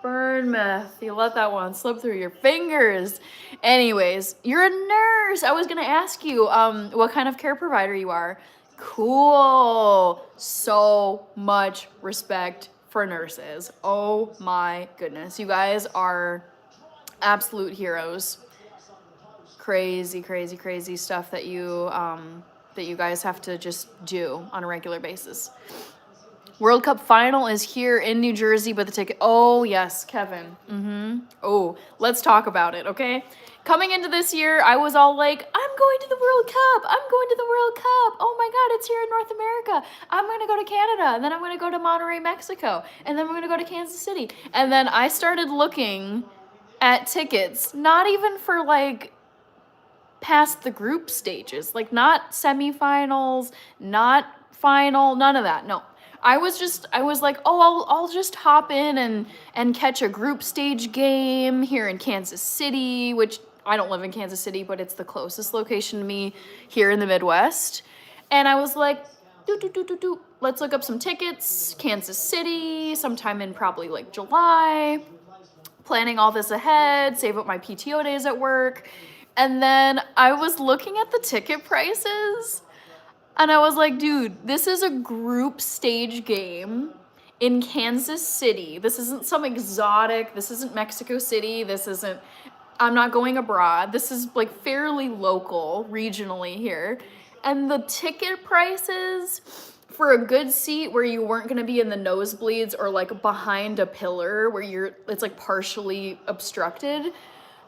Bournemouth, you let that one slip through your fingers. Anyways, you're a nurse. I was gonna ask you what kind of care provider you are. Cool. So much respect for nurses. Oh my goodness. You guys are absolute heroes. Crazy, crazy, crazy stuff that you guys have to just do on a regular basis. World Cup final is here in New Jersey, but the ticket... Oh, yes, Kevin. Oh, let's talk about it, okay? Coming into this year, I was all like, I'm going to the World Cup. I'm going to the World Cup. Oh, my God, it's here in North America. I'm going to go to Canada, and then I'm going to go to Monterrey, Mexico, and then we're going to go to Kansas City. And then I started looking at tickets, not even for, like, past the group stages. Like, not semifinals, not final, none of that. No. I was like, oh, I'll just hop in and catch a group stage game here in Kansas City, which I don't live in Kansas City, but it's the closest location to me here in the Midwest. And I was like, let's look up some tickets, Kansas City, sometime in probably like July, planning all this ahead, save up my PTO days at work. And then I was looking at the ticket prices. And I was like, dude, this is a group stage game in Kansas City. This isn't some exotic, this isn't Mexico City, I'm not going abroad. This is like fairly local, regionally here. And the ticket prices for a good seat where you weren't gonna be in the nosebleeds or like behind a pillar where it's like partially obstructed,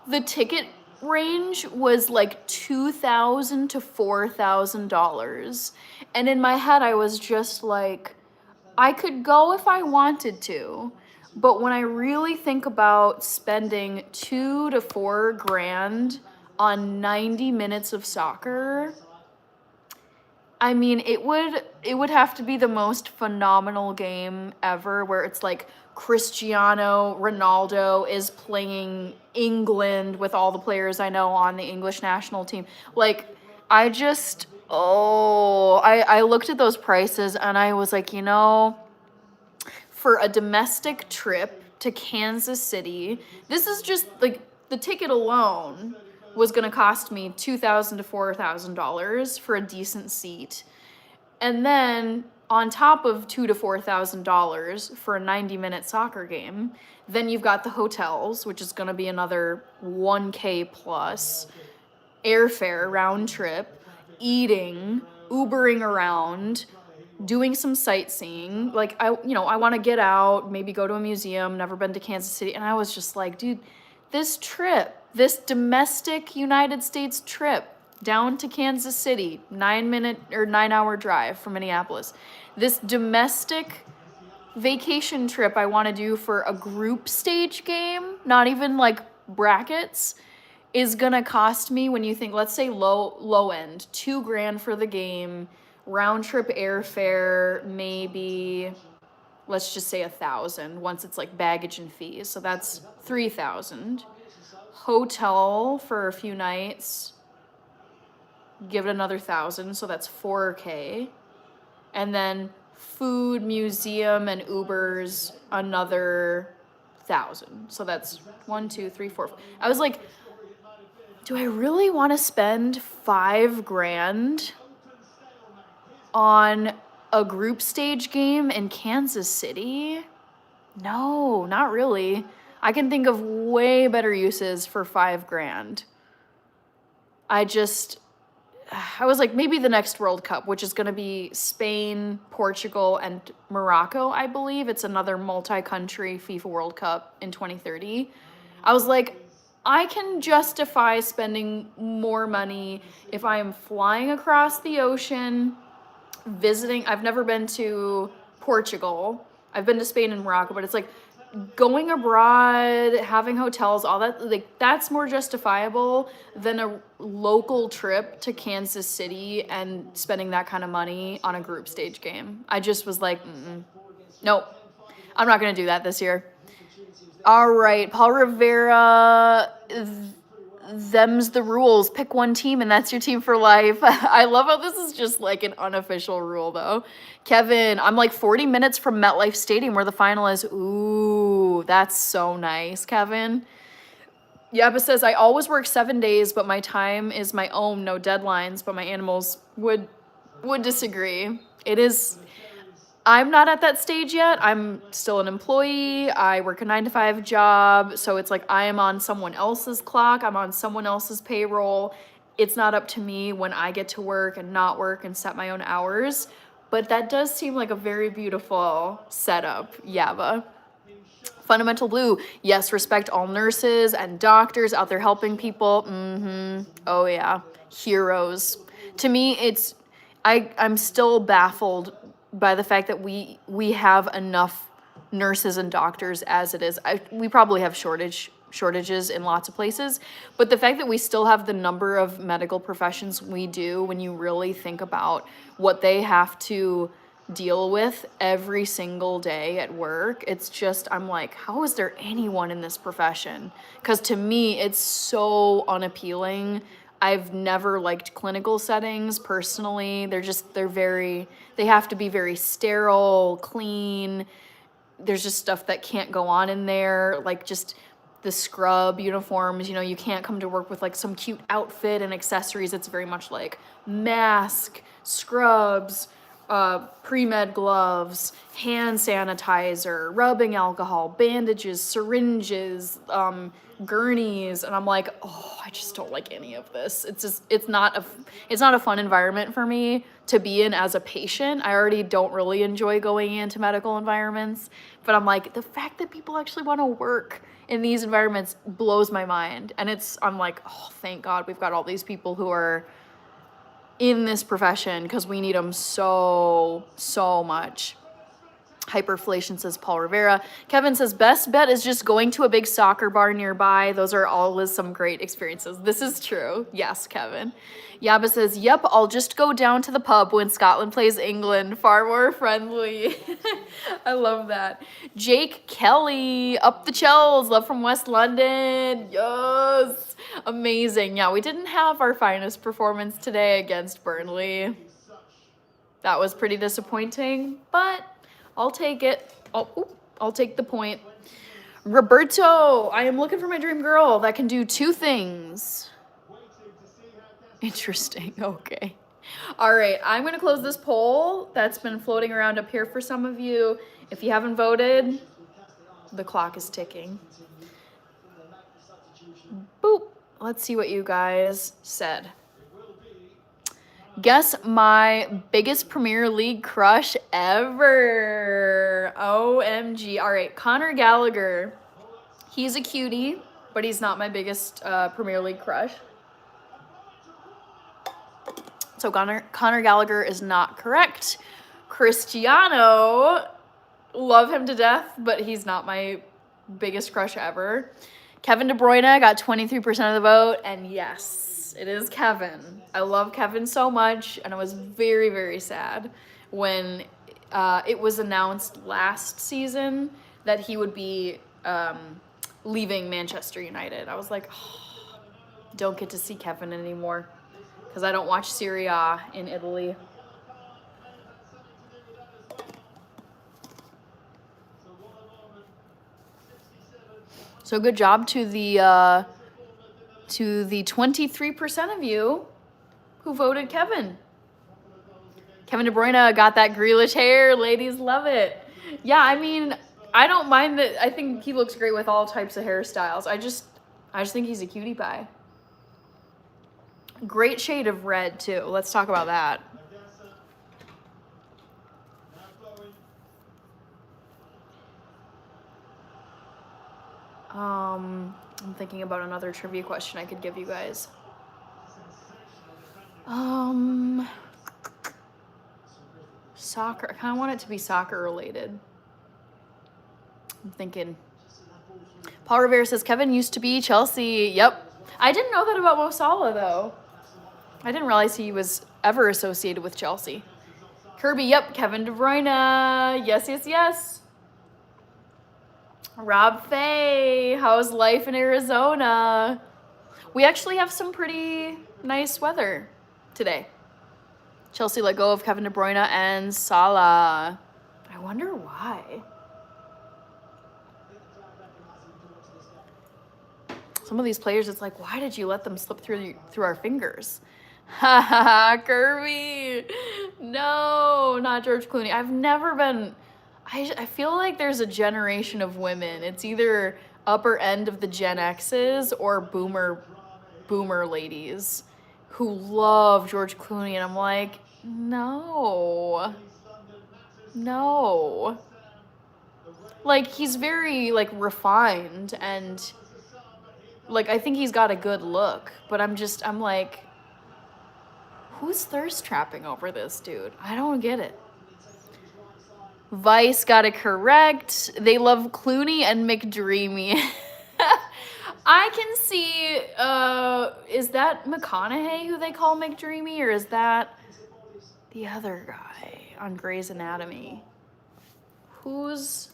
the ticket range was like $2,000 to $4,000. And in my head, I was just like, I could go if I wanted to. But when I really think about spending $2,000 to $4,000 on 90 minutes of soccer, I mean, it would have to be the most phenomenal game ever where it's like Cristiano Ronaldo is playing England with all the players I know on the English national team. Like, I looked at those prices and I was like, for a domestic trip to Kansas City, this is just like the ticket alone was going to cost me $2,000 to $4,000 for a decent seat. And then on top of $2,000 to $4,000 for a 90-minute soccer game, then you've got the hotels, which is going to be another $1,000 plus, airfare round trip, eating, Ubering around, doing some sightseeing. Like, I want to get out, maybe go to a museum, never been to Kansas City. And I was just like, dude, this domestic United States trip down to Kansas City, 9-hour drive from Minneapolis. This domestic vacation trip I want to do for a group stage game, not even like brackets, is gonna cost me, when you think, let's say low end, $2,000 for the game, round trip airfare, maybe, let's just say $1,000 once it's like baggage and fees. So that's $3,000. Hotel for a few nights, give it another $1,000, so that's $4,000. And then food, museum, and Ubers, another $1,000. So that's 1, 2, 3, 4. I was like, do I really want to spend $5,000 on a group stage game in Kansas City? No, not really. I can think of way better uses for $5,000. I was like, maybe the next World Cup, which is going to be Spain, Portugal, and Morocco, I believe. It's another multi-country FIFA World Cup in 2030. I was like, I can justify spending more money if I am flying across the ocean visiting. I've never been to Portugal. I've been to Spain and Morocco, but it's like going abroad, having hotels, all that, like that's more justifiable than a local trip to Kansas City and spending that kind of money on a group stage game. I just was like, nope, I'm not going to do that this year. All right, Paul Rivera, them's the rules. Pick one team and that's your team for life. I love how this is just like an unofficial rule though. Kevin, I'm like 40 minutes from MetLife Stadium where the final is. Ooh, that's so nice, Kevin. Yabba says, I always work 7 days, but my time is my own, no deadlines, but my animals would disagree. It is, I'm not at that stage yet. I'm still an employee. I work a 9-to-5 job. So it's like I am on someone else's clock. I'm on someone else's payroll. It's not up to me when I get to work and not work and set my own hours. But that does seem like a very beautiful setup, Yava. Fundamental Blue, yes, respect all nurses and doctors out there helping people. Oh yeah, heroes. To me, it's, I'm still baffled by the fact that we have enough nurses and doctors as it is. We probably have shortages in lots of places, but the fact that we still have the number of medical professions we do, when you really think about what they have to deal with every single day at work, it's just, I'm like, how is there anyone in this profession? Because to me, it's so unappealing. I've never liked clinical settings personally. They have to be very sterile, clean. There's just stuff that can't go on in there, like just the scrub uniforms. You can't come to work with like some cute outfit and accessories. It's very much like mask, scrubs, pre-med gloves, hand sanitizer, rubbing alcohol, bandages, syringes, gurneys, and I'm like, oh, I just don't like any of this. It's not a fun environment for me to be in as a patient. I already don't really enjoy going into medical environments, but I'm like, the fact that people actually want to work in these environments blows my mind. And I'm like, oh, thank God we've got all these people who are in this profession, because we need them so much. Hyperflation says Paul Rivera. Kevin says best bet is just going to a big soccer bar nearby. Those are always some great experiences. This is true. Yes, Kevin. Yaba says, yep, I'll just go down to the pub when Scotland plays England. Far more friendly. I love that. Jake Kelly, up the Chels, love from West London. Yes. Amazing. Yeah, we didn't have our finest performance today against Burnley. That was pretty disappointing, but I'll take it. I'll take the point. Roberto, I am looking for my dream girl that can do 2 things. Interesting. Okay. All right. I'm going to close this poll that's been floating around up here for some of you. If you haven't voted, the clock is ticking. Boop. Let's see what you guys said. Guess my biggest Premier League crush ever. OMG. All right, Conor Gallagher. He's a cutie, but he's not my biggest Premier League crush. So Conor Gallagher is not correct. Cristiano, love him to death, but he's not my biggest crush ever. Kevin De Bruyne got 23% of the vote, and yes, it is Kevin. I love Kevin so much, and I was very, very sad when it was announced last season that he would be leaving Manchester United. I was like, oh, don't get to see Kevin anymore because I don't watch Serie A in Italy. So good job to the 23% of you who voted Kevin. Kevin De Bruyne got that Grealish hair. Ladies love it. Yeah, I mean, I don't mind that. I think he looks great with all types of hairstyles. I just think he's a cutie pie. Great shade of red too. Let's talk about that. I'm thinking about another trivia question I could give you guys. Soccer. I kind of want it to be soccer related. I'm thinking. Paul Rivera says Kevin used to be Chelsea. Yep. I didn't know that about Mo Salah though. I didn't realize he was ever associated with Chelsea. Kirby, yep. Kevin De Bruyne. Yes, yes, yes. Rob Fay, how's life in Arizona? We actually have some pretty nice weather today. Chelsea let go of Kevin De Bruyne and Salah. I wonder why. Some of these players, it's like, why did you let them slip through our fingers? Ha ha ha, Kirby. No, not George Clooney. I've never been... I feel like there's a generation of women. It's either upper end of the Gen X's or boomer ladies who love George Clooney, and I'm like, no. Like, he's very, like, refined, and, like, I think he's got a good look, but I'm like, who's thirst trapping over this dude? I don't get it. Vice got it correct. They love Clooney and McDreamy. I can see, is that McConaughey who they call McDreamy, or is that the other guy on Grey's Anatomy? Who's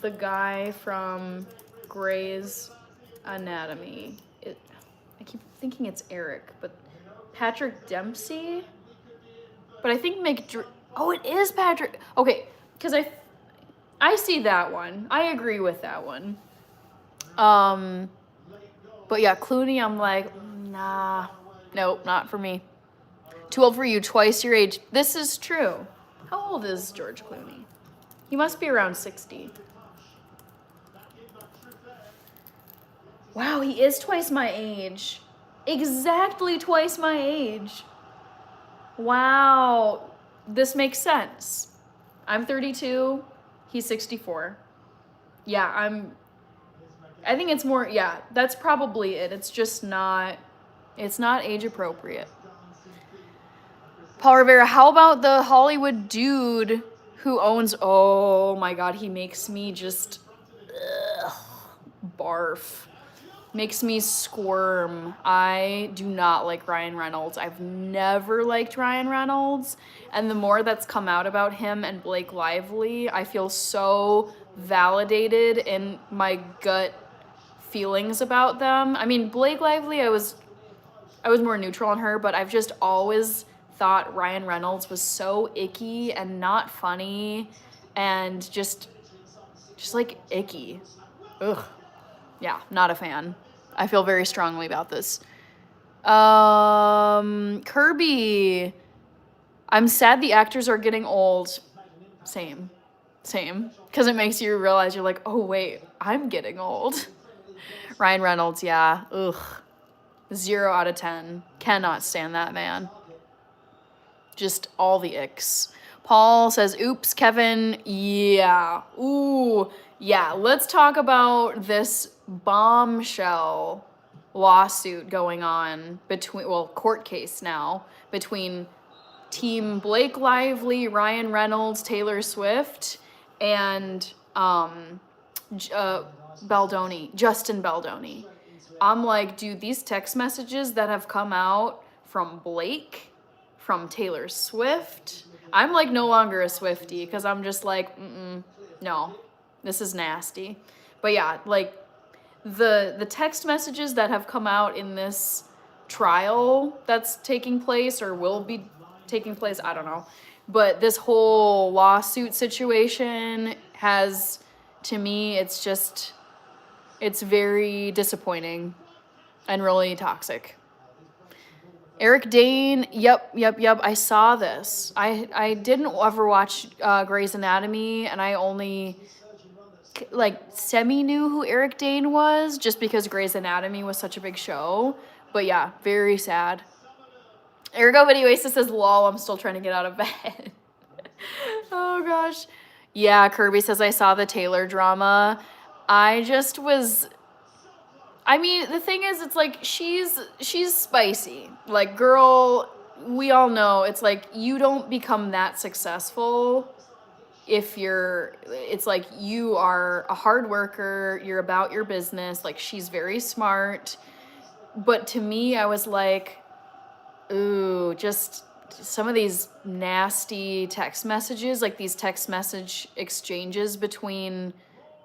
the guy from Grey's Anatomy? I keep thinking it's Eric, but Patrick Dempsey? But I think oh, it is Patrick. Okay, because I see that one. I agree with that one. But yeah, Clooney, I'm like, nah, nope, not for me. Too old for you, twice your age. This is true. How old is George Clooney? He must be around 60. Wow, he is twice my age. Exactly twice my age. Wow. This makes sense. I'm 32. He's 64. Yeah, I think it's more, yeah, that's probably it. It's just not, it's not age appropriate. Paul Rivera, how about the Hollywood dude who owns, oh my God, he makes me just, barf. Makes me squirm. I do not like Ryan Reynolds. I've never liked Ryan Reynolds. And the more that's come out about him and Blake Lively, I feel so validated in my gut feelings about them. I mean, Blake Lively, I was more neutral on her, but I've just always thought Ryan Reynolds was so icky and not funny and just like icky. Ugh. Yeah, not a fan. I feel very strongly about this. Kirby. I'm sad the actors are getting old. Same. Because it makes you realize you're like, oh wait, I'm getting old. Ryan Reynolds, yeah. Ugh. 0 out of 10. Cannot stand that man. Just all the icks. Paul says, oops, Kevin. Yeah. Ooh. Yeah, let's talk about this bombshell lawsuit going on court case now between Team Blake Lively, Ryan Reynolds, Taylor Swift, and Justin Baldoni. I'm like, dude, these text messages that have come out from Blake, from Taylor Swift, I'm like no longer a Swiftie because I'm just like, no. This is nasty. But yeah, like the text messages that have come out in this trial that's taking place or will be taking place, I don't know. But this whole lawsuit situation has, to me, it's very disappointing and really toxic. Eric Dane, yep. I saw this. I didn't ever watch Grey's Anatomy, and I only semi knew who Eric Dane was just because Grey's Anatomy was such a big show. But yeah, very sad. Ergo Videoasis says, lol, I'm still trying to get out of bed. Oh gosh. Yeah, Kirby says, I saw the Taylor drama. I mean, the thing is, it's like, she's spicy. Like, girl, we all know it's like you don't become that successful if it's like you are a hard worker, you're about your business. Like she's very smart. But to me, I was like, ooh, just some of these nasty text messages, like these text message exchanges between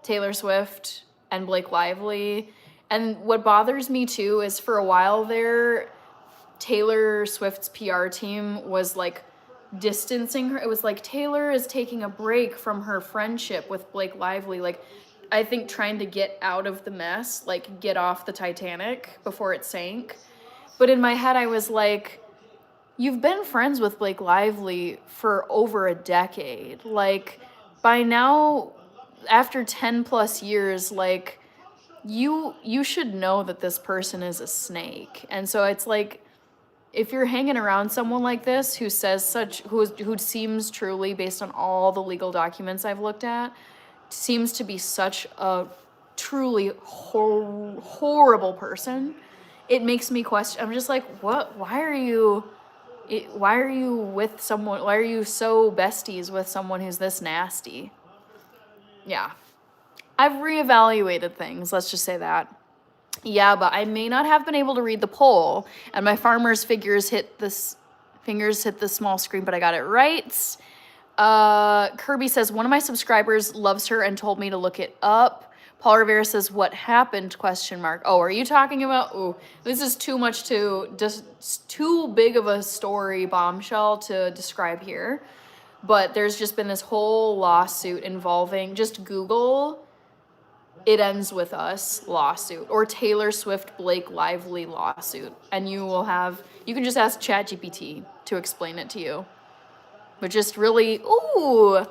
Taylor Swift and Blake Lively. And what bothers me too is for a while there, Taylor Swift's PR team was like distancing her. It was like Taylor is taking a break from her friendship with Blake Lively. Like, I think trying to get out of the mess, like get off the Titanic before it sank. But in my head, I was like, you've been friends with Blake Lively for over a decade. Like, by now, after 10 plus years, like, you should know that this person is a snake. And so it's like, if you're hanging around someone like this who says who seems truly, based on all the legal documents I've looked at, seems to be such a truly horrible person, it makes me question. I'm just like, what? Why are you with someone? Why are you so besties with someone who's this nasty? Yeah, I've reevaluated things. Let's just say that. Yeah, but I may not have been able to read the poll, and my farmer's fingers hit the small screen, but I got it right. Kirby says, one of my subscribers loves her and told me to look it up. Paul Rivera says, what happened? ? Oh, are you talking about? Oh, this is too too big of a story bombshell to describe here. But there's just been this whole lawsuit involving, just Google "It Ends With Us" lawsuit or Taylor Swift Blake Lively lawsuit, and you can just ask ChatGPT to explain it to you. But just really, ooh,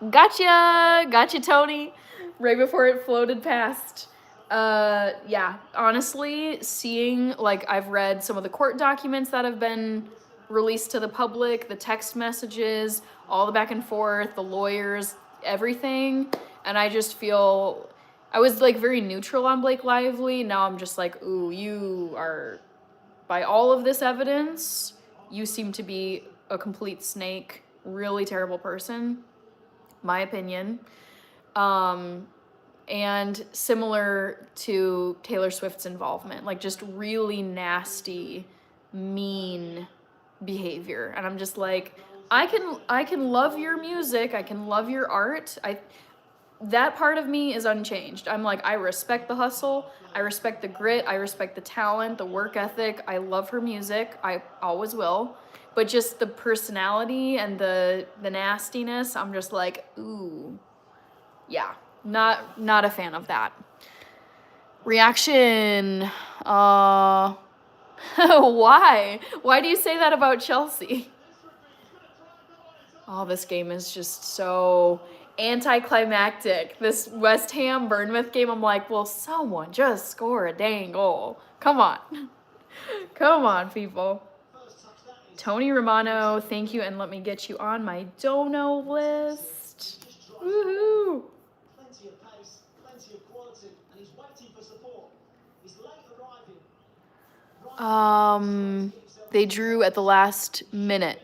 gotcha, Tony, right before it floated past. Yeah, honestly, seeing, like, I've read some of the court documents that have been released to the public, the text messages, all the back and forth, the lawyers, everything, and I just feel, I was, like, very neutral on Blake Lively. Now I'm just like, ooh, you are, by all of this evidence, you seem to be a complete snake, really terrible person, my opinion. And similar to Taylor Swift's involvement, like just really nasty, mean behavior. And I'm just like, I can love your music, I can love your art. That part of me is unchanged. I'm like, I respect the hustle, I respect the grit, I respect the talent, the work ethic. I love her music, I always will. But just the personality and the nastiness, I'm just like, ooh, yeah, not a fan of that. Reaction, why? Why do you say that about Chelsea? Oh, this game is just so anticlimactic. This West Ham Bournemouth game, I'm like, well, someone just score a dang goal. Come on. Come on, people. Tony Romano, thank you, and let me get you on my dono list. Woohoo!
Plenty of pace, plenty of quality, and he's waiting for support. He's late arriving.
They drew at the last minute.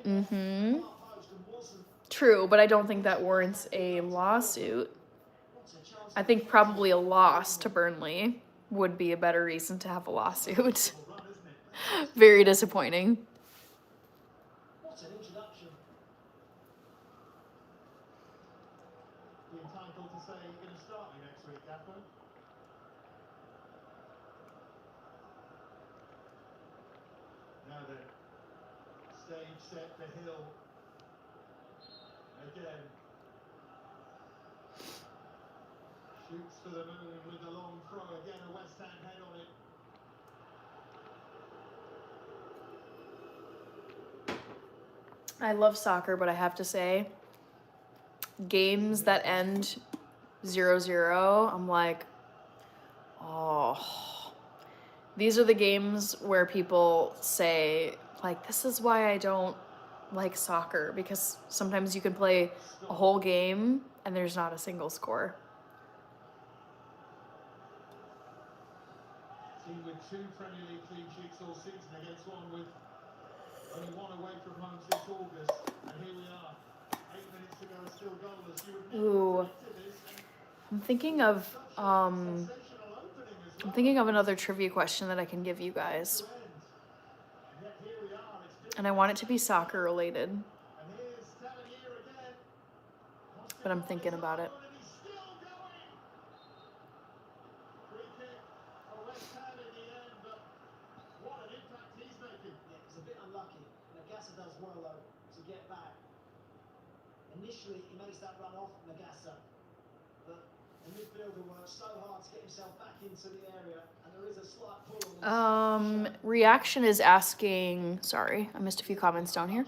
True, but I don't think that warrants a lawsuit. I think probably a loss to Burnley would be a better reason to have a lawsuit. Very disappointing.
What an introduction. Be entitled to say you're going to start me next week, Gaffer. Now then, stage set for Hill. Again. Shoots for the moon with the long throw. Again, a West Ham head on it.
I love soccer, but I have to say, games that end 0-0, I'm like, oh. These are the games where people say, like, this is why I don't like soccer, because sometimes you can play a whole game and there's not a single score.
Team with 2 Premier League clean sheets all season against one with Only one away from home since August, and here we are. 8 minutes to go, still goalless. You would never
Ooh.
expect this, and
I'm thinking of
sensational opening as
I'm
well.
thinking of another trivia question that I can give you guys.
To end. And yet here we are, it's
And I want it to be soccer related,
And here's Tavernier again.
but I'm thinking about it.
And he's still going. Free kick for West Ham in the end, but what an impact he's making.
Yeah, he's a bit unlucky. Nagasa does well though to get back. Initially, he makes that run off Nagasa, but the midfielder works so hard to get himself back into the area, and there is a slight pull on this.
Reaction is asking, sorry, I missed a few comments down here.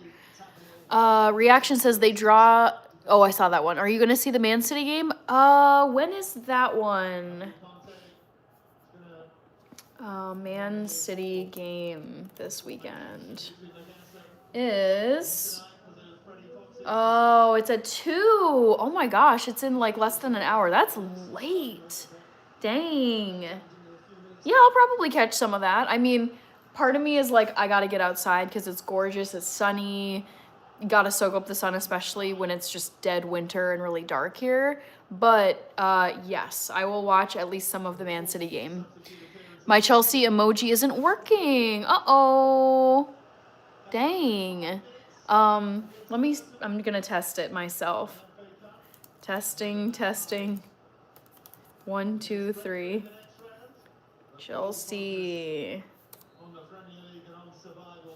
Reaction says they draw. Oh, I saw that one. Are you going to see the Man City game? When is that one? Man City game this weekend is. Oh, it's at 2. Oh my gosh, it's in like less than an hour. That's late. Dang. Yeah, I'll probably catch some of that. I mean, part of me is like, I gotta get outside because it's gorgeous, it's sunny. You gotta soak up the sun, especially when it's just dead winter and really dark here. But yes, I will watch at least some of the Man City game. My Chelsea emoji isn't working. Uh-oh. Dang. I'm gonna test it myself. Testing. 1, 2, 3. Chelsea.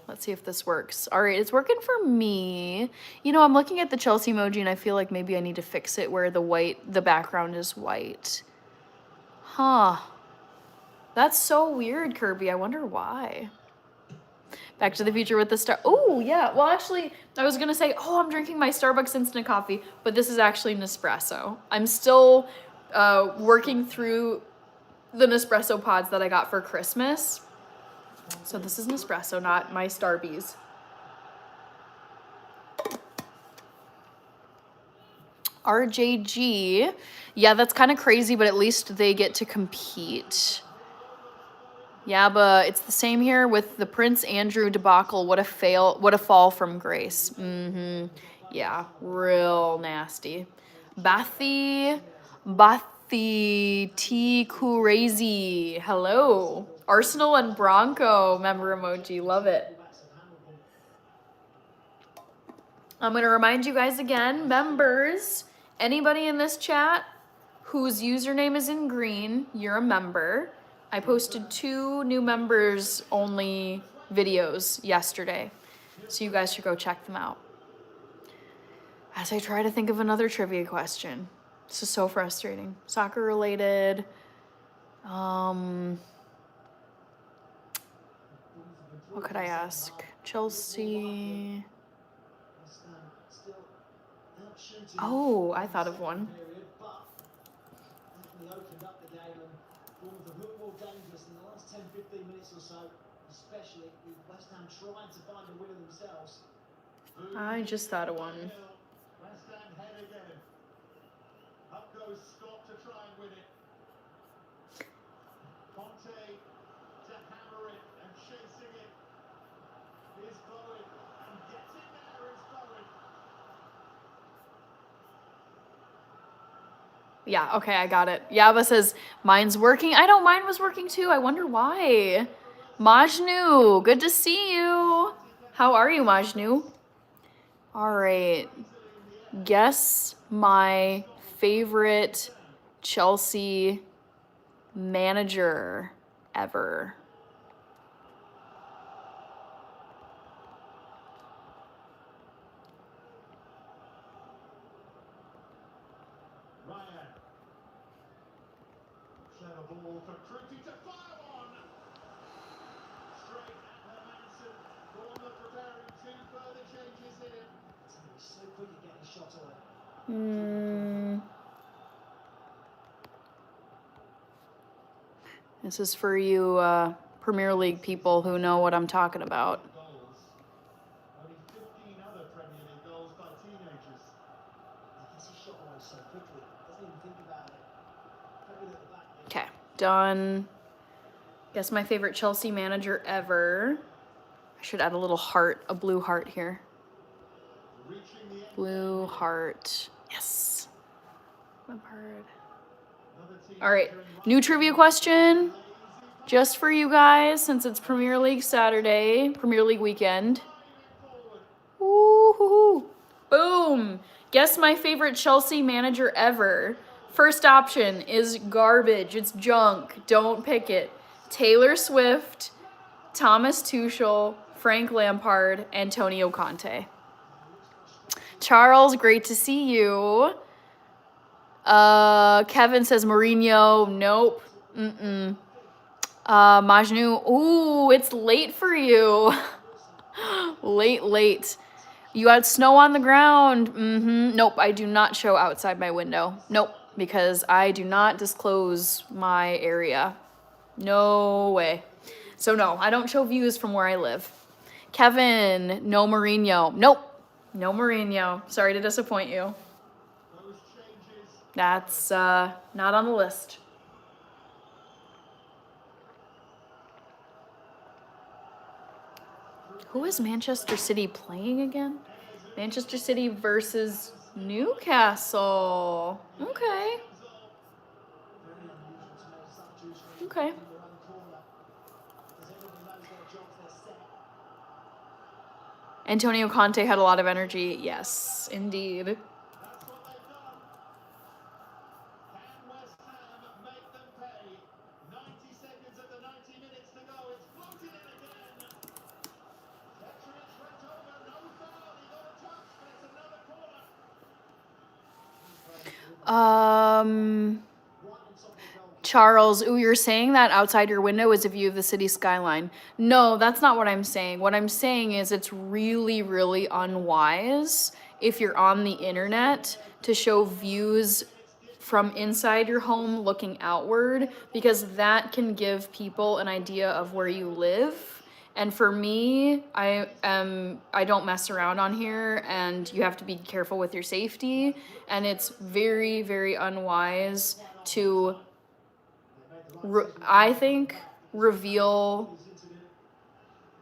Let's see if this works. All right, it's working for me. You know, I'm looking at the Chelsea emoji and I feel like maybe I need to fix it where the background is white. Huh. That's so weird, Kirby. I wonder why. Back to the Future with the star. Oh, yeah. Well, actually, I was going to say, I'm drinking my Starbucks instant coffee, but this is actually Nespresso. I'm still working through the Nespresso pods that I got for Christmas. So this is Nespresso, not my Starbies. RJG. Yeah, that's kind of crazy, but at least they get to compete. Yeah, but it's the same here with the Prince Andrew debacle. What a fall from grace. Yeah, real nasty. Bathy T Crazy. Hello. Arsenal and Bronco member emoji. Love it. I'm going to remind you guys again, members, anybody in this chat whose username is in green, you're a member. I posted 2 new members only videos yesterday, so you guys should go check them out. As I try to think of another trivia question. This is so frustrating. Soccer related. What could I ask? Chelsea. Oh, I thought of one.
Opened up the game and Bournemouth have looked more dangerous in the last 10-15 minutes or so, especially with West Ham trying to find a winner themselves.
I just thought of one.
West Ham head again. Up goes Scott to try and win it. Conte to hammer it and chasing it. Here's Bowen and getting there is Bowen.
Yeah, okay, I got it. Yava says, mine's working. I know mine was working too. I wonder why. Majnu, good to see you. How are you, Majnu? All right. Guess my favorite Chelsea manager ever.
Ryan. Clever ball for Kruti to fire on. Straight at Hermansen. Bournemouth preparing 2 further changes here.
He's so quick at getting shot away.
This is for you Premier League people who know what I'm talking about.
Goals. Only 15 other Premier League goals by teenagers.
He gets his shot away so quickly, doesn't even think about it. Very good at the back.
Okay, done. Guess my favorite Chelsea manager ever. I should add a little heart, a blue heart here.
Reaching the end.
Blue heart. Yes. Lampard.
Another team
All right.
entering
New trivia question. Just for you guys, since it's Premier League Saturday, Premier League weekend. Woo-hoo-hoo. Boom. Guess my favorite Chelsea manager ever. First option is garbage. It's junk. Don't pick it. Taylor Swift, Thomas Tuchel, Frank Lampard, Antonio Conte. Charles, great to see you. Kevin says Mourinho. Nope. Majnu. Ooh, it's late for you. Late. You got snow on the ground. Nope, I do not show outside my window. Nope, because I do not disclose my area. No way. So no, I don't show views from where I live. Kevin, no Mourinho. Nope, no Mourinho. Sorry to disappoint you.
Those changes.
That's not on the list. Who is Manchester City playing again? Manchester City versus Newcastle. Okay. Okay. Antonio Conte had a lot of energy. Yes, indeed.
That's what they've done. Can West Ham make them pay? 90 seconds of the 90 minutes to go. It's floated in again. Petrovic went over. No foul. He got a touch, but it's another corner.
Charles, ooh, you're saying that outside your window is a view of the city skyline. No, that's not what I'm saying. What I'm saying is it's really, really unwise if you're on the internet to show views from inside your home looking outward, because that can give people an idea of where you live. And for me, I don't mess around on here, and you have to be careful with your safety. And it's very, very unwise to, I think, reveal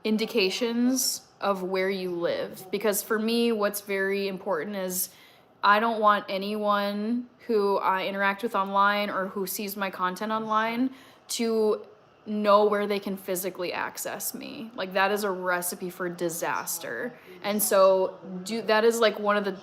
indications of where you live. Because for me, what's very important is I don't want anyone who I interact with online or who sees my content online to know where they can physically access me. Like, that is a recipe for disaster. And so that is like one of the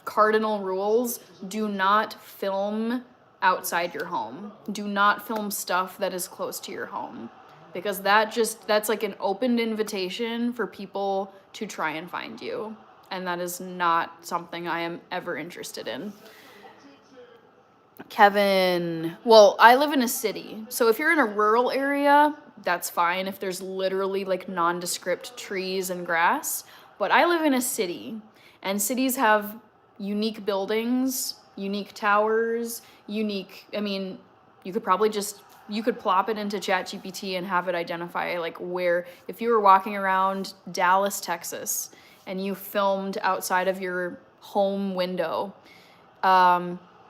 cardinal rules. Do not film outside your home. Do not film stuff that is close to your home, because that's like an open invitation for people to try and find you. And that is not something I am ever interested in. Kevin, well, I live in a city, so if you're in a rural area, that's fine if there's literally like nondescript trees and grass. But I live in a city, and cities have unique buildings, unique towers, you could probably you could plop it into ChatGPT and have it identify like where, if you were walking around Dallas, Texas, and you filmed outside of your home window,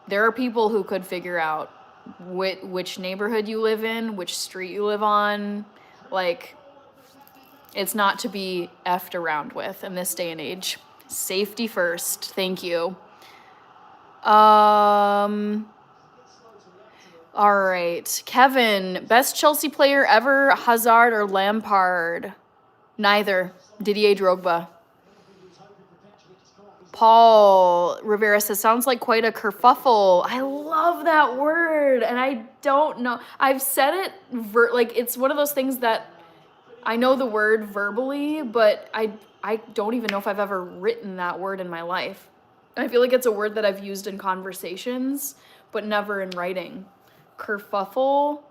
there are people who could figure out which neighborhood you live in, which street you live on. Like, it's not to be effed around with in this day and age. Safety first. Thank you. All right. Kevin, best Chelsea player ever, Hazard or Lampard? Neither. Didier Drogba. Paul Rivera says, sounds like quite a kerfuffle. I love that word, and I don't know. I've said it, it's one of those things that I know the word verbally, but I don't even know if I've ever written that word in my life. I feel like it's a word that I've used in conversations, but never in writing. Kerfuffle.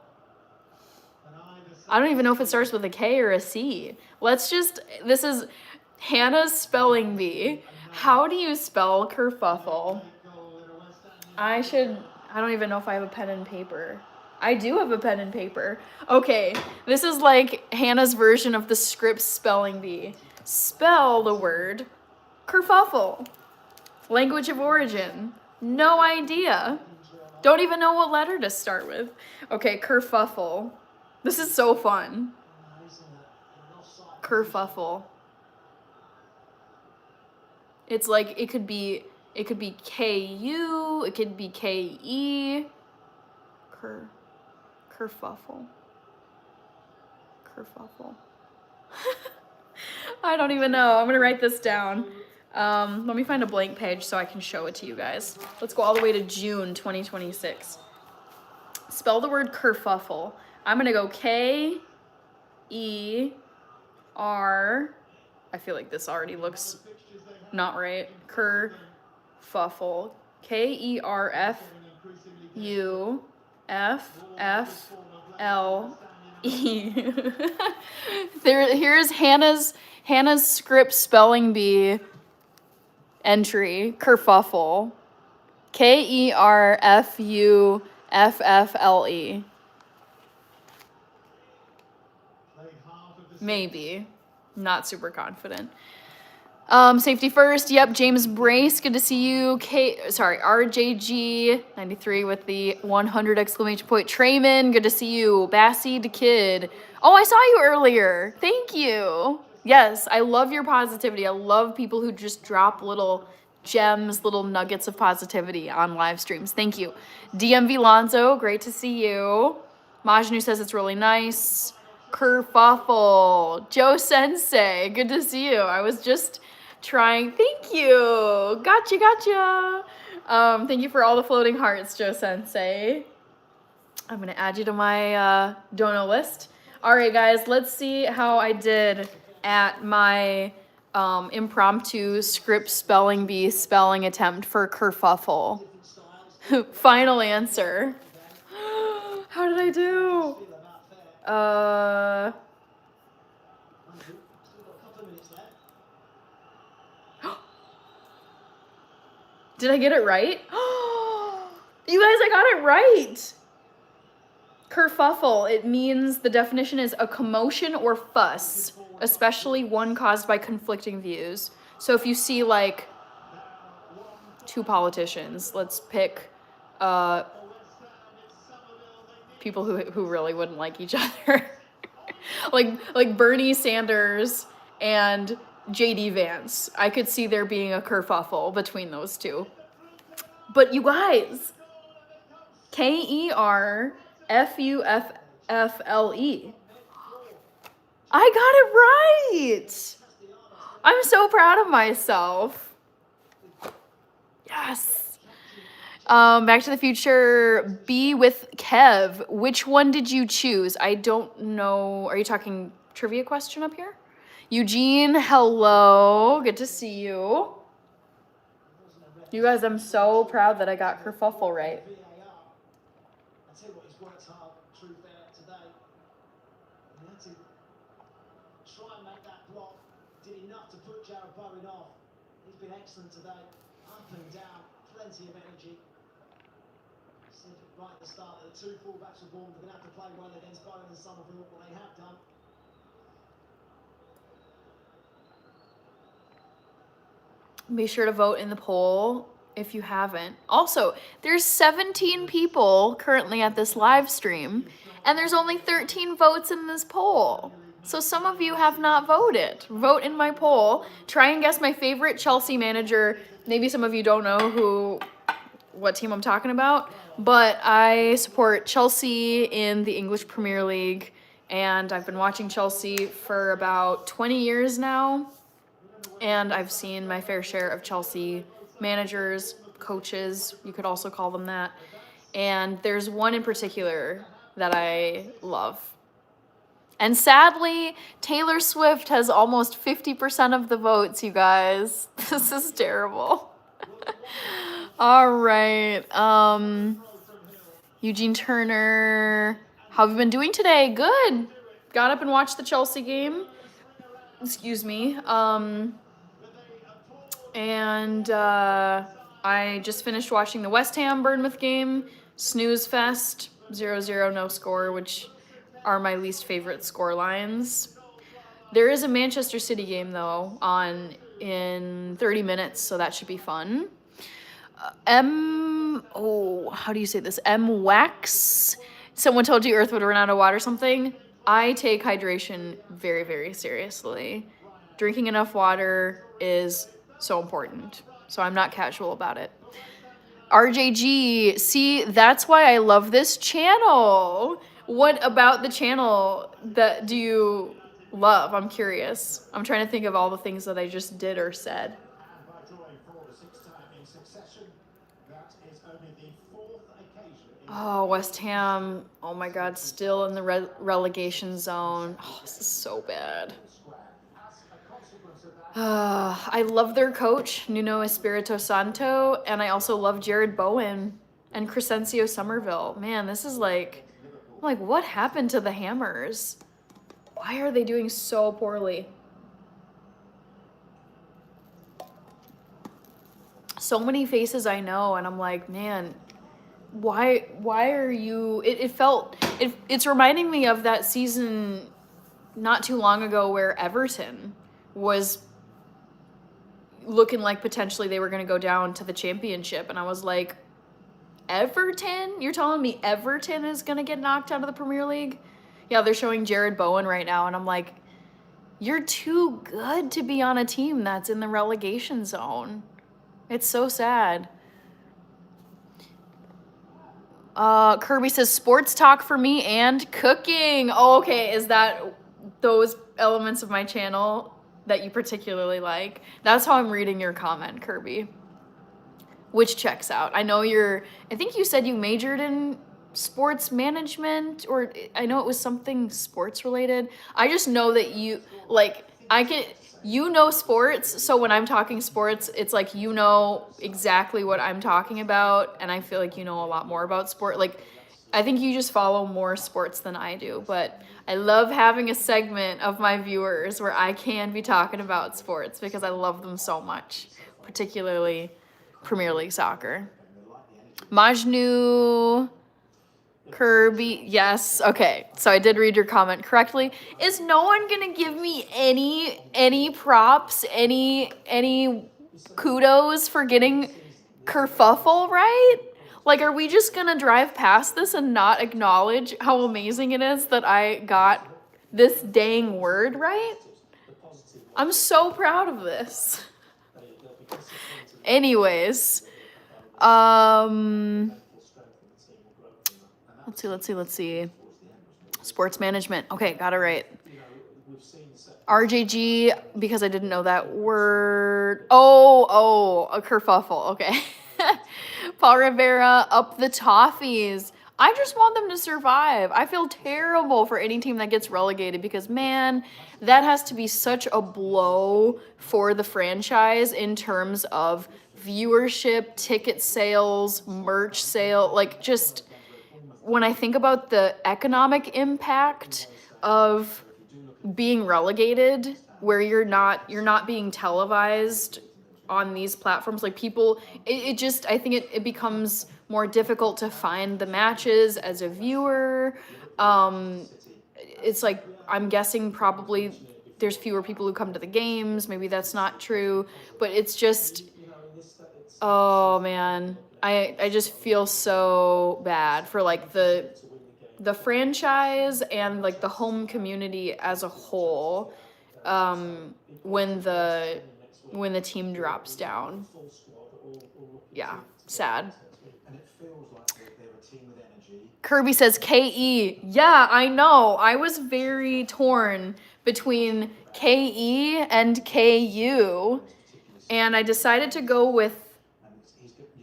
I don't even know if it starts with a K or a C. This is Hannah's spelling bee. How do you spell kerfuffle? I don't even know if I have a pen and paper. I do have a pen and paper. Okay, this is like Hannah's version of the Scripps spelling bee. Spell the word kerfuffle. Language of origin. No idea. Don't even know what letter to start with. Okay, kerfuffle. This is so fun. Kerfuffle. It's like it could be KU, it could be KE. Kerfuffle. Kerfuffle. I don't even know. I'm gonna write this down. Let me find a blank page so I can show it to you guys. Let's go all the way to June 2026. Spell the word kerfuffle. I'm gonna go K-E-R. I feel like this already looks not right. Kerfuffle. K-E-R-F-U-F-F-L-E. Here's Hannah's script spelling bee entry. Kerfuffle. Kerfuffle. Maybe. Not super confident. Safety first. Yep, James Brace, good to see you. RJG93 with the 100 exclamation point. Trayman, good to see you. Bassy the Kid. Oh, I saw you earlier. Thank you. Yes, I love your positivity. I love people who just drop little gems, little nuggets of positivity on live streams. Thank you. DMV Lonzo, great to see you. Majnu says it's really nice. Kerfuffle. Joe Sensei, good to see you. I was just trying. Thank you. Gotcha. Thank you for all the floating hearts, Joe Sensei. I'm gonna add you to my dono list. All right, guys, let's see how I did at my impromptu script spelling bee spelling attempt for kerfuffle. Final answer. How did I do? Did I get it right? You guys, I got it right. Kerfuffle, it means, the definition is a commotion or fuss, especially one caused by conflicting views. So if you see like two politicians, let's pick people who really wouldn't like each other. like Bernie Sanders and JD Vance. I could see there being a kerfuffle between those two. But you guys, Kerfuffle. I got it right. I'm so proud of myself. Yes. Back to the Future. Be with Kev. Which one did you choose? I don't know. Are you talking trivia question up here? Eugene, hello. Good to see you. You guys, I'm so proud that I got kerfuffle right.
I tell you what, he's worked hard, true fair today. He had to try and make that block. Did enough to put Jared Bowen off. He's been excellent today. Up and down, plenty of energy. Said right at the start that the two fullbacks were born. They're going to have to play well against Bowen and Somerville, but they have done.
Be sure to vote in the poll if you haven't. Also, there's 17 people currently at this live stream, and there's only 13 votes in this poll. So some of you have not voted. Vote in my poll. Try and guess my favorite Chelsea manager. Maybe some of you don't know what team I'm talking about, but I support Chelsea in the English Premier League, and I've been watching Chelsea for about 20 years now. And I've seen my fair share of Chelsea managers, coaches, you could also call them that. And there's one in particular that I love. And sadly, Taylor Swift has almost 50% of the votes, you guys. This is terrible. All right. Eugene Turner. How have you been doing today? Good. Got up and watched the Chelsea game. Excuse me. I just finished watching the West Ham Bournemouth game. Snooze fest. 0-0, no score, which are my least favorite score lines. There is a Manchester City game, though, on in 30 minutes, so that should be fun. How do you say this? M-Wax? Someone told you Earth would run out of water or something? I take hydration very, very seriously. Drinking enough water is so important. So I'm not casual about it. RJG, see, that's why I love this channel. What about the channel that do you love? I'm curious. I'm trying to think of all the things that I just did or said.
And by drawing for the 6th time in succession, that is only the 4th occasion.
Oh, West Ham. Oh my God, still in the relegation zone. Oh, this is so bad. I love their coach, Nuno Espirito Santo, and I also love Jared Bowen and Crescencio Somerville. Man, this is like, what happened to the Hammers? Why are they doing so poorly? So many faces I know, and I'm like, man, why are you? It's reminding me of that season not too long ago where Everton was looking like potentially they were going to go down to the championship, and I was like, Everton? You're telling me Everton is going to get knocked out of the Premier League? Yeah, they're showing Jared Bowen right now, and I'm like, you're too good to be on a team that's in the relegation zone. It's so sad. Kirby says sports talk for me and cooking. Oh, okay. Is that those elements of my channel that you particularly like? That's how I'm reading your comment, Kirby. Which checks out. I think you said you majored in sports management, or I know it was something sports related. I just know that you know sports, so when I'm talking sports, it's like you know exactly what I'm talking about, and I feel like you know a lot more about sport. Like, I think you just follow more sports than I do, but I love having a segment of my viewers where I can be talking about sports because I love them so much, particularly Premier League soccer. Majnu... Kirby, yes. Okay, so I did read your comment correctly. Is no one gonna give me any props, any kudos for getting kerfuffle right? Like, are we just gonna drive past this and not acknowledge how amazing it is that I got this dang word right? I'm so proud of this. Anyways, Let's see. Sports management. Okay, got it right. RJG, because I didn't know that word. Oh, a kerfuffle. Okay. Paul Rivera, up the Toffees. I just want them to survive. I feel terrible for any team that gets relegated because, man, that has to be such a blow for the franchise in terms of viewership, ticket sales, merch sale, like just... When I think about the economic impact of being relegated, where you're not being televised on these platforms, like people, I think it becomes more difficult to find the matches as a viewer. It's like, I'm guessing probably there's fewer people who come to the games. Maybe that's not true, but it's just, oh man. I just feel so bad for like the franchise and like the home community as a whole when the team drops down. Yeah, sad. Kirby says KE. Yeah, I know. I was very torn between KE and KU, and I decided to go with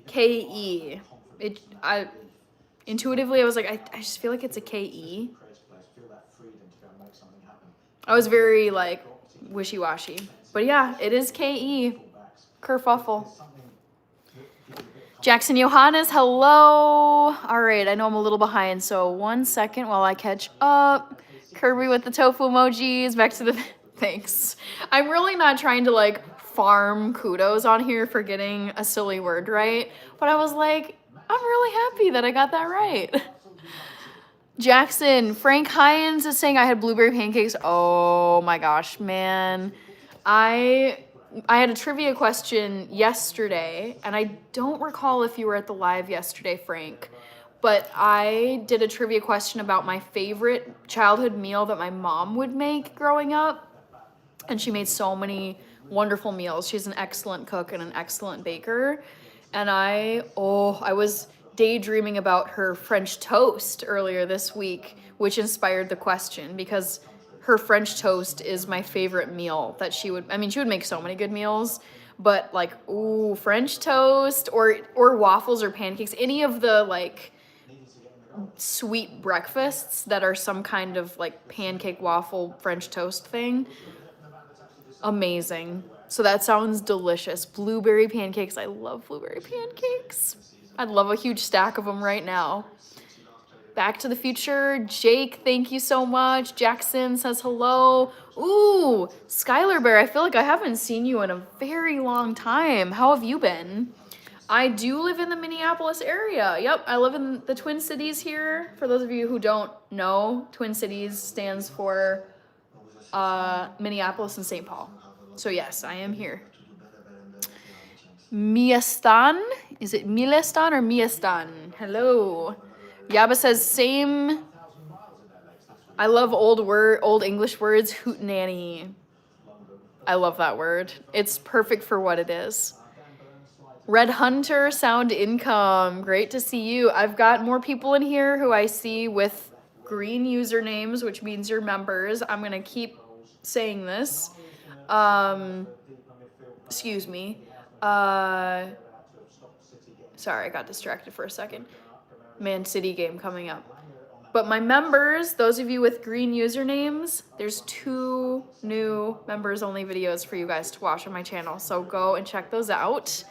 KE. Intuitively, I was like, I just feel like it's a KE. I was very like wishy-washy, but yeah, it is KE. Kerfuffle. Jackson Johannes, hello. All right, I know I'm a little behind, so 1 second while I catch up. Kirby with the tofu emojis. Back to the thanks. I'm really not trying to like farm kudos on here for getting a silly word right, but I was like, I'm really happy that I got that right. Jackson, Frank Hines is saying I had blueberry pancakes. Oh my gosh, man. I had a trivia question yesterday, and I don't recall if you were at the live yesterday, Frank, but I did a trivia question about my favorite childhood meal that my mom would make growing up. And she made so many wonderful meals. She's an excellent cook and an excellent baker. And I was daydreaming about her French toast earlier this week, which inspired the question because her French toast is my favorite meal that she would make so many good meals, but like, ooh, French toast or waffles or pancakes, any of the like sweet breakfasts that are some kind of like pancake, waffle, French toast thing. Amazing. So that sounds delicious. Blueberry pancakes. I love blueberry pancakes. I'd love a huge stack of them right now. Back to the Future. Jake, thank you so much. Jackson says hello. Ooh, Skylar Bear, I feel like I haven't seen you in a very long time. How have you been? I do live in the Minneapolis area. Yep, I live in the Twin Cities here. For those of you who don't know, Twin Cities stands for Minneapolis and St. Paul. So yes, I am here. Miastan? Is it Milestan or Miastan? Hello. Yaba says same. I love old English words. Hootenanny. I love that word. It's perfect for what it is. Red Hunter, Sound Income. Great to see you. I've got more people in here who I see with green usernames, which means you're members. I'm going to keep saying this. Excuse me. Sorry, I got distracted for a second. Man City game coming up. But my members, those of you with green usernames, there's 2 new members only videos for you guys to watch on my channel. So go and check those out.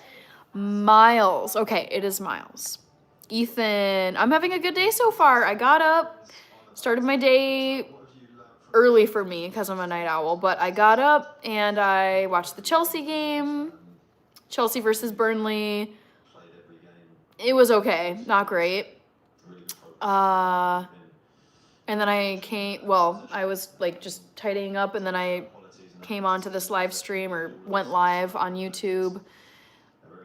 Miles. Okay, it is Miles. Ethan, I'm having a good day so far. I got up, started my day early for me because I'm a night owl, but I got up and I watched the Chelsea game. Chelsea versus Burnley. It was okay, not great. And then I was like just tidying up, and then I came onto this live stream or went live on YouTube.